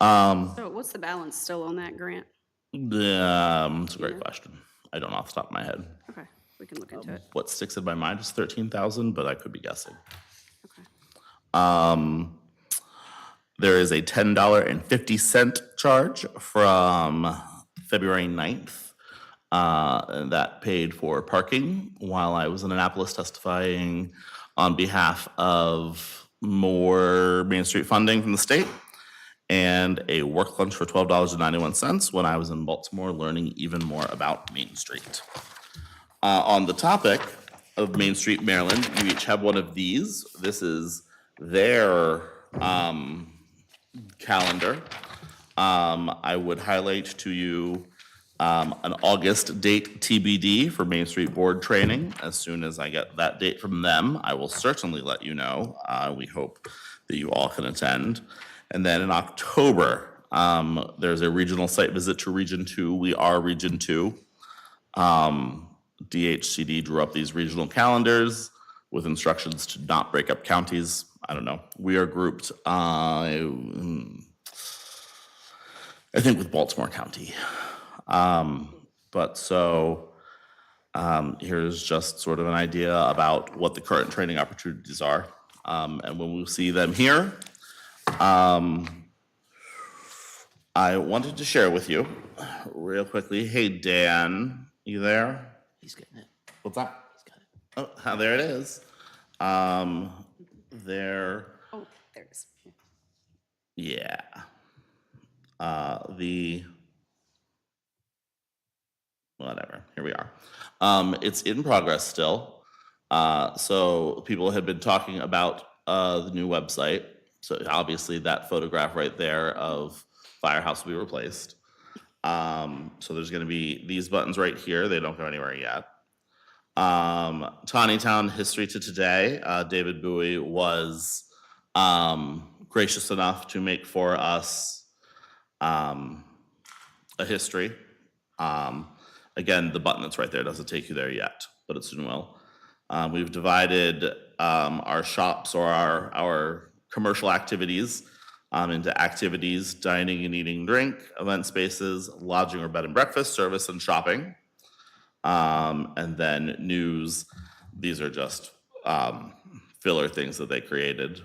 So what's the balance still on that grant? It's a great question. I don't know off the top of my head. Okay, we can look into it. What sticks in my mind is 13,000, but I could be guessing. Okay. There is a $10.50 charge from February 9th. And that paid for parking while I was in Annapolis testifying on behalf of more Main Street funding from the state, and a work lunch for $12.91 when I was in Baltimore learning even more about Main Street. On the topic of Main Street, Maryland, you each have one of these. This is their calendar. I would highlight to you an August date TBD for Main Street Board training. As soon as I get that date from them, I will certainly let you know. We hope that you all can attend. And then in October, there's a regional site visit to Region 2. We are Region 2. DHCD drew up these regional calendars with instructions to not break up counties. I don't know. We are grouped, I think, with Baltimore County. Here's just sort of an idea about what the current training opportunities are. And when we see them here, I wanted to share with you real quickly. Hey, Dan, you there? He's getting it. What's that? He's got it. Oh, there it is. There. Oh, there it is. Yeah. Whatever, here we are. It's in progress still. So people had been talking about the new website. So obviously that photograph right there of Firehouse will be replaced. So there's gonna be these buttons right here. They don't go anywhere yet. Taneytown History to Today. David Bowie was gracious enough to make for us a history. Again, the button that's right there doesn't take you there yet. but it soon will. We've divided our shops or our commercial activities into activities, dining and eating, drink, event spaces, lodging or bed and breakfast, service and shopping. And then news, these are just filler things that they created.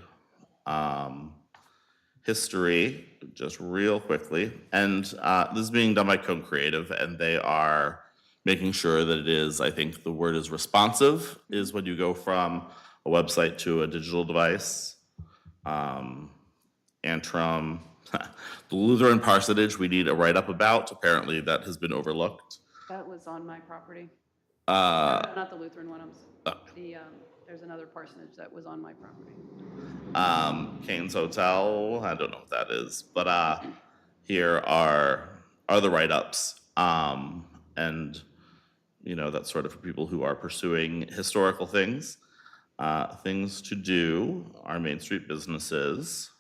History, just real quickly. And this is being done by Cone Creative, and they are making sure that it is, I think the word is responsive, is when you go from a website to a digital device. Antrim, the Lutheran parsonage, we need a write-up about. Apparently that has been overlooked. That was on my property. Uh, Not the Lutheran one, there's another parsonage that was on my property. Kane's Hotel, I don't know what that is, but here are the write-ups. And, you know, that's sort of for people who are pursuing historical things. Things to do, our Main Street businesses.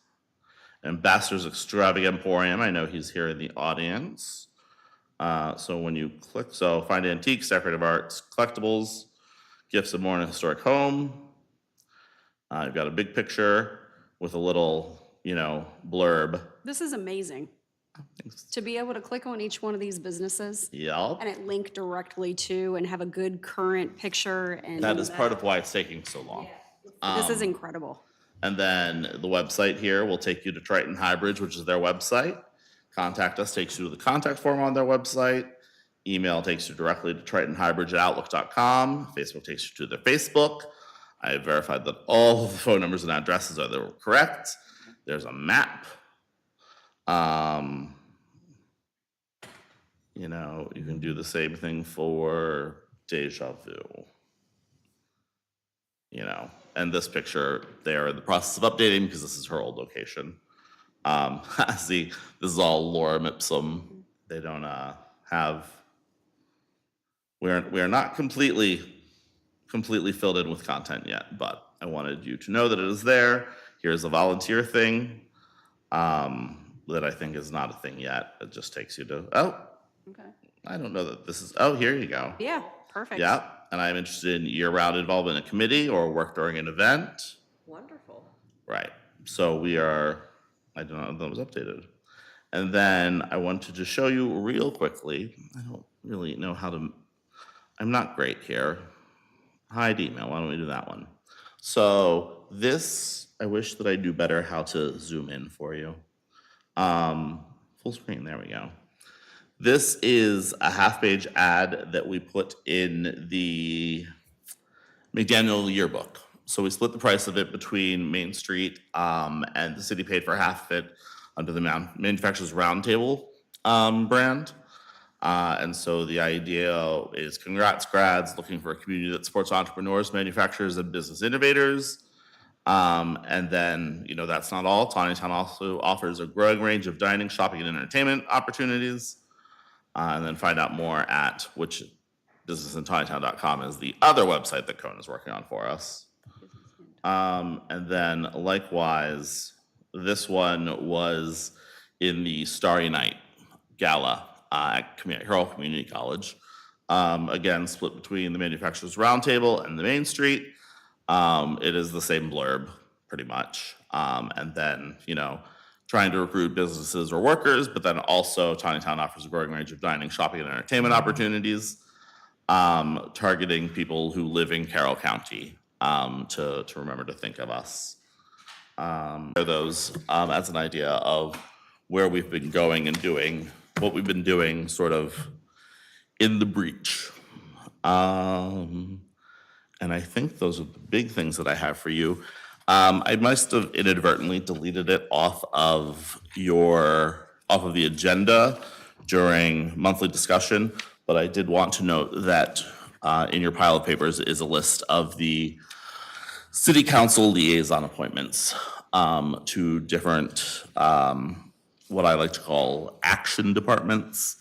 Ambassador's Extravagant Emporium, I know he's here in the audience. So when you click, so find antiques, decorative arts, collectibles, gifts of more in a historic home. You've got a big picture with a little, you know, blurb. This is amazing. To be able to click on each one of these businesses Yep. and it link directly to and have a good current picture and That is part of why it's taking so long. this is incredible. And then the website here will take you to Triton Highbridge, which is their website. Contact us takes you to the contact form on their website. Email takes you directly to tritonhighbridge@outlook.com. Facebook takes you to their Facebook. I have verified that all of the phone numbers and addresses are correct. There's a map. You know, you can do the same thing for Deja Vu. You know, and this picture, they're in the process of updating because this is her old location. See, this is all lorem ipsum. They don't have. We are not completely filled in with content yet, but I wanted you to know that it is there. Here's a volunteer thing that I think is not a thing yet. It just takes you to Okay. I don't know that this is. Oh, here you go. Yeah, perfect. Yeah, and I'm interested in year-round involvement in a committee or work during an event. Wonderful. Right. So we are, I don't know if that was updated. And then I wanted to show you real quickly, I don't really know how to, I'm not great here. Hide email, why don't we do that one? So this, I wish that I knew better how to zoom in for you. Full screen, there we go. This is a half-page ad that we put in the McDaniel yearbook. So we split the price of it between Main Street and the city paid for half of it under the Manufacturers Roundtable brand. And so the idea is congrats grads looking for a community that supports entrepreneurs, manufacturers, and business innovators. And then, you know, that's not all. Taneytown also offers a growing range of dining, shopping, and entertainment opportunities. And then find out more at which businessintaneytown.com is the other website that Cohen is working on for us. And then likewise, this one was in the Starry Night Gala at Carroll Community College. Again, split between the Manufacturers Roundtable and the Main Street. It is the same blurb, pretty much. And then, you know, trying to recruit businesses or workers, but then also Taneytown offers a growing range of dining, shopping, and entertainment opportunities, targeting people who live in Carroll County to remember to think of us. Those as an idea of where we've been going and doing what we've been doing sort of in the breach. And I think those are the big things that I have for you. I must have inadvertently deleted it off of the agenda during monthly discussion, but I did want to note that in your pile of papers is a list of the city council liaison appointments to different, what I like to call action departments.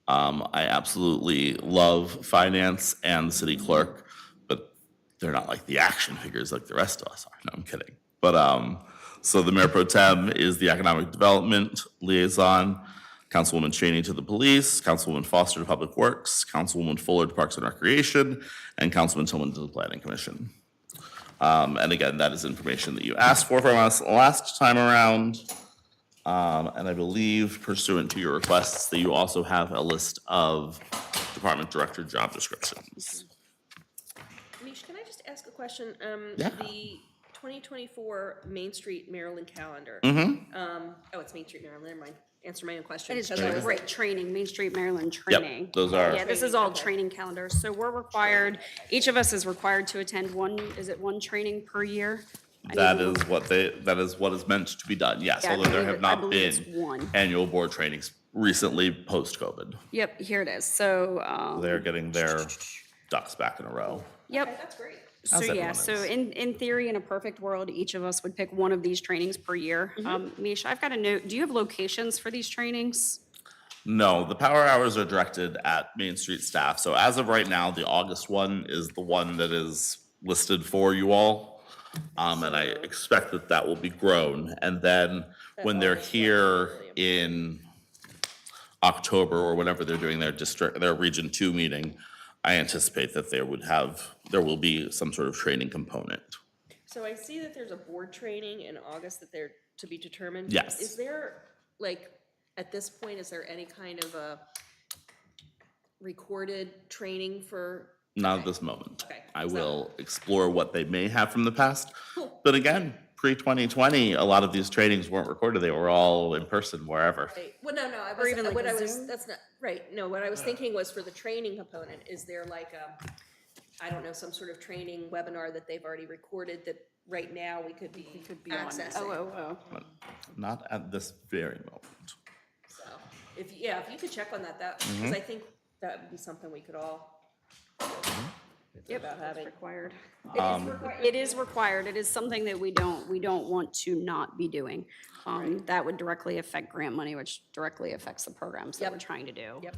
I absolutely love finance and the city clerk, but they're not like the action figures like the rest of us are. No, I'm kidding. But so the mayor pro tem is the economic development liaison. Councilwoman Cheney to the Police, Councilwoman Foster to Public Works, Councilwoman Fuller to Parks and Recreation, and Councilman Tillman to the Planning Commission. And again, that is information that you asked for from us last time around. And I believe pursuant to your requests that you also have a list of department director job descriptions. Mish, can I just ask a question? Yeah. The 2024 Main Street Maryland calendar. Oh, it's Main Street Maryland, never mind. Answer my own question. It is 'cause I was- great training, Main Street, Maryland training. those are- Yeah, this is all training calendars. So we're required, each of us is required to attend one training per year? That is what is meant to be done, yes, Yeah, I although there believe have it- I not believe it's been one. annual board trainings recently post-COVID. Yep, here it is. So, They're getting their ducks back in a row. yep. Okay, that's great. So, As yeah, everyone so is. in theory, in a perfect world, each of us would pick one of these trainings per year. Misha, I've got a note. Do you have locations for these trainings? No, the power hours are directed at Main Street staff. So as of right now, the August one is the one that is listed for you all. And I expect that that will be grown. And then when they're here in October or whenever they're doing their Region 2 meeting, I anticipate that there will be some sort of training component. So I see that there's a board training in August that they're to be determined. Yes. Is there, like, at this point, is there any kind of a recorded training for? Not at this moment. Okay. I Is that- will explore what they may have from the past. Cool. But again, pre-2020, a lot of these trainings weren't recorded. They were all in person wherever. Right. Well, no, I Or even was, like what a I was, Zoom? that's not, right, no, what I was thinking was for the training component, is there like I don't know, some sort of training webinar that they've already recorded that right now we could be accessing? Oh. But not at this very moment. So, if you could check on that, because I think that would be something we could all Yep, about having. required. It is required. It is something that we don't want to not be doing. That would directly affect grant money, which directly affects the programs that Yep. we're trying to do. Yep.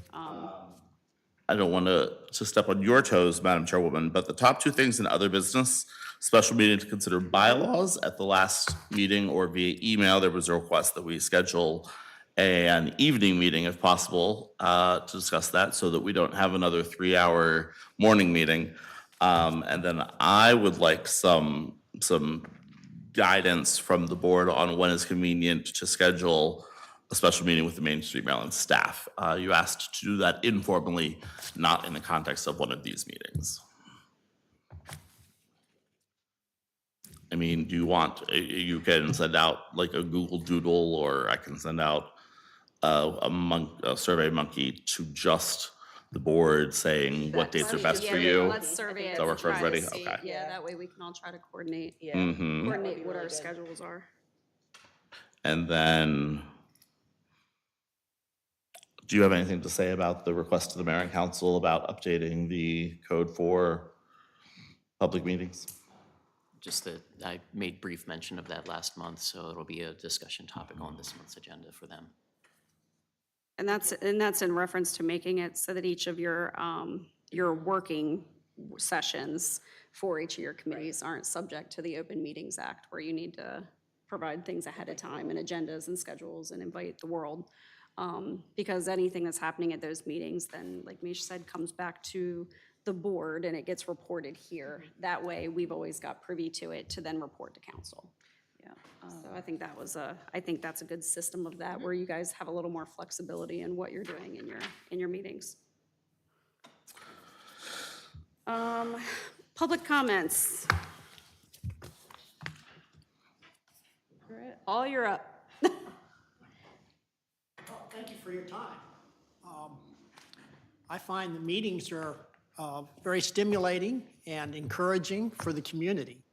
I don't want to step on your toes, Madam Chairwoman, but the top two things in other business, special meeting to consider bylaws. At the last meeting or via email, there was a request that we schedule an evening meeting if possible to discuss that so that we don't have another 3-hour morning meeting. And then I would like some guidance from the board on when is convenient to schedule a special meeting with the Main Street Maryland staff. You asked to do that informally, not in the context of one of these meetings. I mean, do you want, you can send out like a Google Doodle, or I can send out a Survey Monkey to just the board saying what dates are best for you? Let's survey it. Does that work for try to everybody? see. Okay. Yeah, that way we can all try to coordinate Yeah. Mhm. coordinate what our schedules are. And then, do you have anything to say about the request to the mayor and council about updating the code for public meetings? Just that I made brief mention of that last month, so it'll be a discussion topic on this month's agenda for them. And that's in reference to making it so that each of your working sessions for each of your committees aren't subject to the Open Meetings Act, where you need to provide things ahead of time and agendas and schedules and invite the world. Because anything that's happening at those meetings, then, like Misha said, comes back to the board and it gets reported here. That way, we've always got privy to it to then report to council. Yeah. So I think that's a good system of that, where you guys have a little more flexibility in what you're doing in your meetings. Public comments. All you're up. Well, thank you for your time. I find the meetings are very stimulating and encouraging for the community.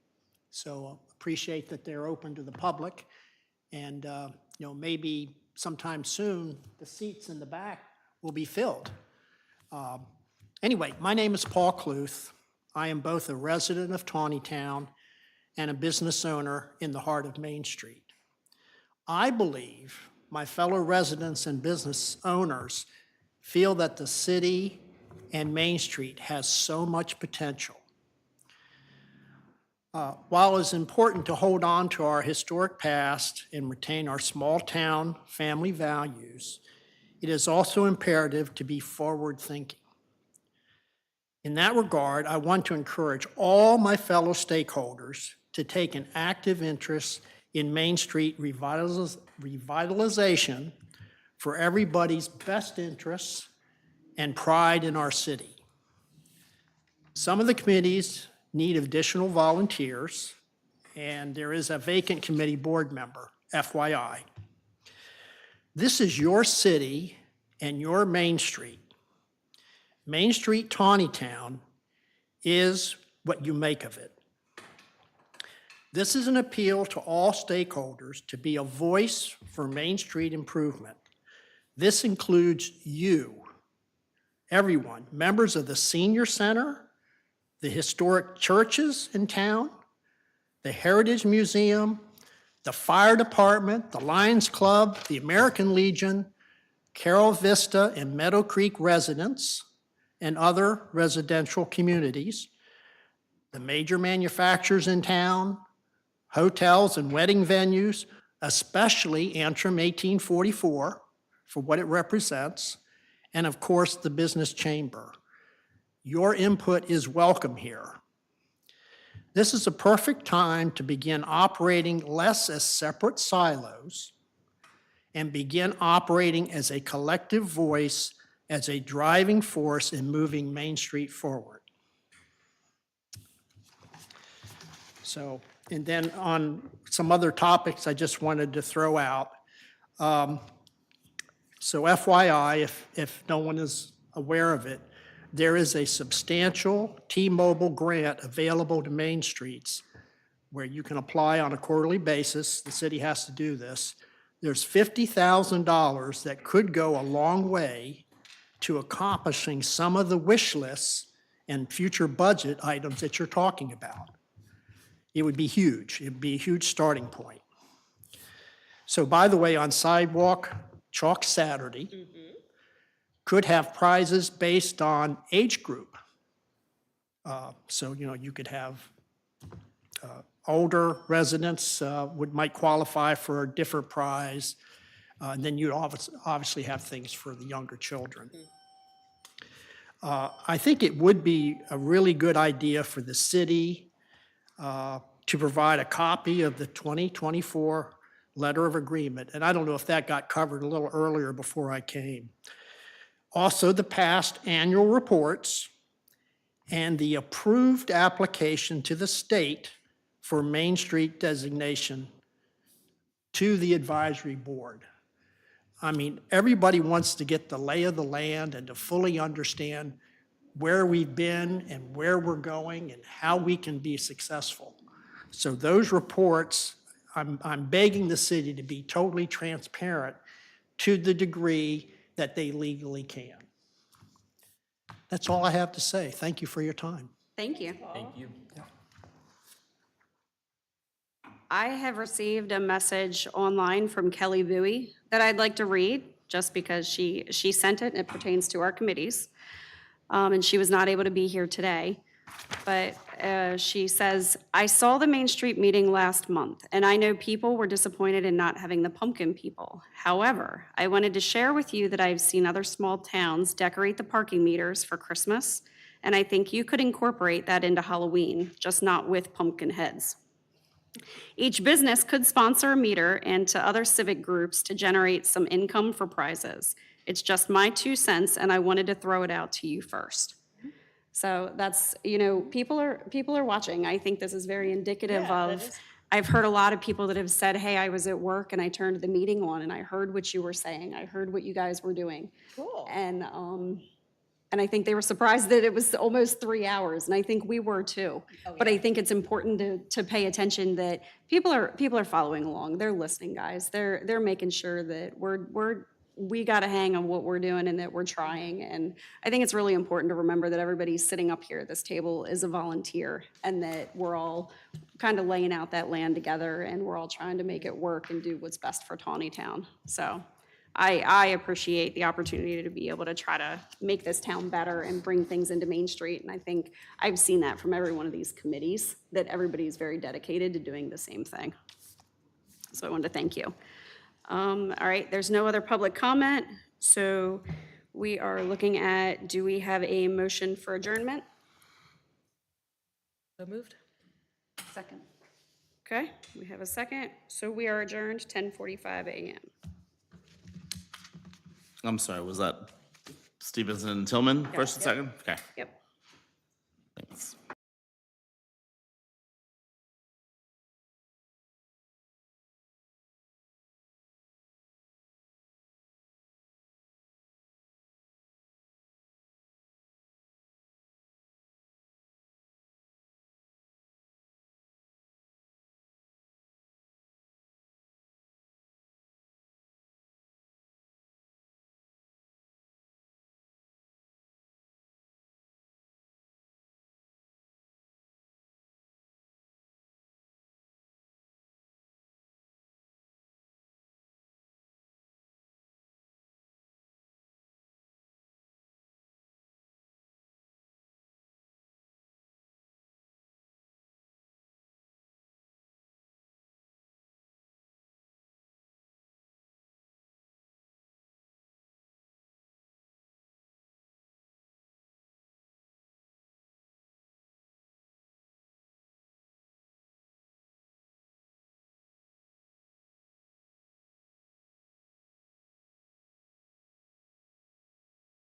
So appreciate that they're open to the public. And, maybe sometime soon, the seats in the back will be filled. Anyway, my name is Paul Cluth. I am both a resident of Taneytown and a business owner in the heart of Main Street. I believe my fellow residents and business owners feel that the city and Main Street has so much potential. While it's important to hold on to our historic past and retain our small town family values, it is also imperative to be forward-thinking. In that regard, I want to encourage all my fellow stakeholders to take an active interest in Main Street revitalization for everybody's best interests and pride in our city. Some of the committees need additional volunteers, and there is a vacant committee board member, FYI. This is your city and your Main Street. Main Street Taneytown is what you make of it. This is an appeal to all stakeholders to be a voice for Main Street improvement. This includes you, everyone, members of the senior center, the historic churches in town, the Heritage Museum, the fire department, the Lions Club, the American Legion, Carol Vista and Meadow Creek residents, and other residential communities, the major manufacturers in town, hotels and wedding venues, especially Antrim 1844 for what it represents, and of course the business chamber. Your input is welcome here. This is a perfect time to begin operating less as separate silos and begin operating as a collective voice, as a driving force in moving Main Street forward. So, and then on some other topics I just wanted to throw out. So FYI, if no one is aware of it, there is a substantial T-Mobile grant available to Main Streets where you can apply on a quarterly basis. The city has to do this. There's $50,000 that could go a long way to accomplishing some of the wish lists and future budget items that you're talking about. It would be huge. It would be a huge starting point. So by the way, on Sidewalk Chalk Saturday, could have prizes based on age group. So, you know, you could have older residents might qualify for a different prize. And then you obviously have things for the younger children. I think it would be a really good idea for the city to provide a copy of the 2024 letter of agreement. And I don't know if that got covered a little earlier before I came. Also, the past annual reports and the approved application to the state for Main Street designation to the advisory board. I mean, everybody wants to get the lay of the land and to fully understand where we've been and where we're going and how we can be successful. So those reports, I'm begging the city to be totally transparent to the degree that they legally can. That's all I have to say. Thank you for your time. Thank you. Thank you. I have received a message online from Kelly Bowie that I'd like to read, just because she sent it and it pertains to our committees. And she was not able to be here today. But she says, I saw the Main Street meeting last month, and I know people were disappointed in not having the pumpkin people. However, I wanted to share with you that I've seen other small towns decorate the parking meters for Christmas, and I think you could incorporate that into Halloween, just not with pumpkin heads. Each business could sponsor a meter and to other civic groups to generate some income for prizes. It's just my 2 cents, and I wanted to throw it out to you first. So that's, you know, people are watching. I think this is very indicative of, I've heard a lot of people that have said, hey, I was at work and I turned the meeting on and I heard what you were saying. I heard what you guys were doing. Cool. And I think they were surprised that it was almost 3 hours, and I think we were too. But I think it's important to pay attention that people are following along. They're listening, guys. They're making sure that we got a hang on what we're doing and that we're trying. And I think it's really important to remember that everybody sitting up here at this table is a volunteer, and that we're all kind of laying out that land together, and we're all trying to make it work and do what's best for Taneytown. So I appreciate the opportunity to be able to try to make this town better and bring things into Main Street. And I think I've seen that from every one of these committees, that everybody's very dedicated to doing the same thing. So I wanted to thank you. All right, there's no other public comment. So we are looking at, do we have a motion for adjournment? So moved? Second. Okay, we have a second. So we are adjourned 10:45 a.m. I'm sorry, was that Stevenson and Tillman, first and second? Okay, Yep. thanks.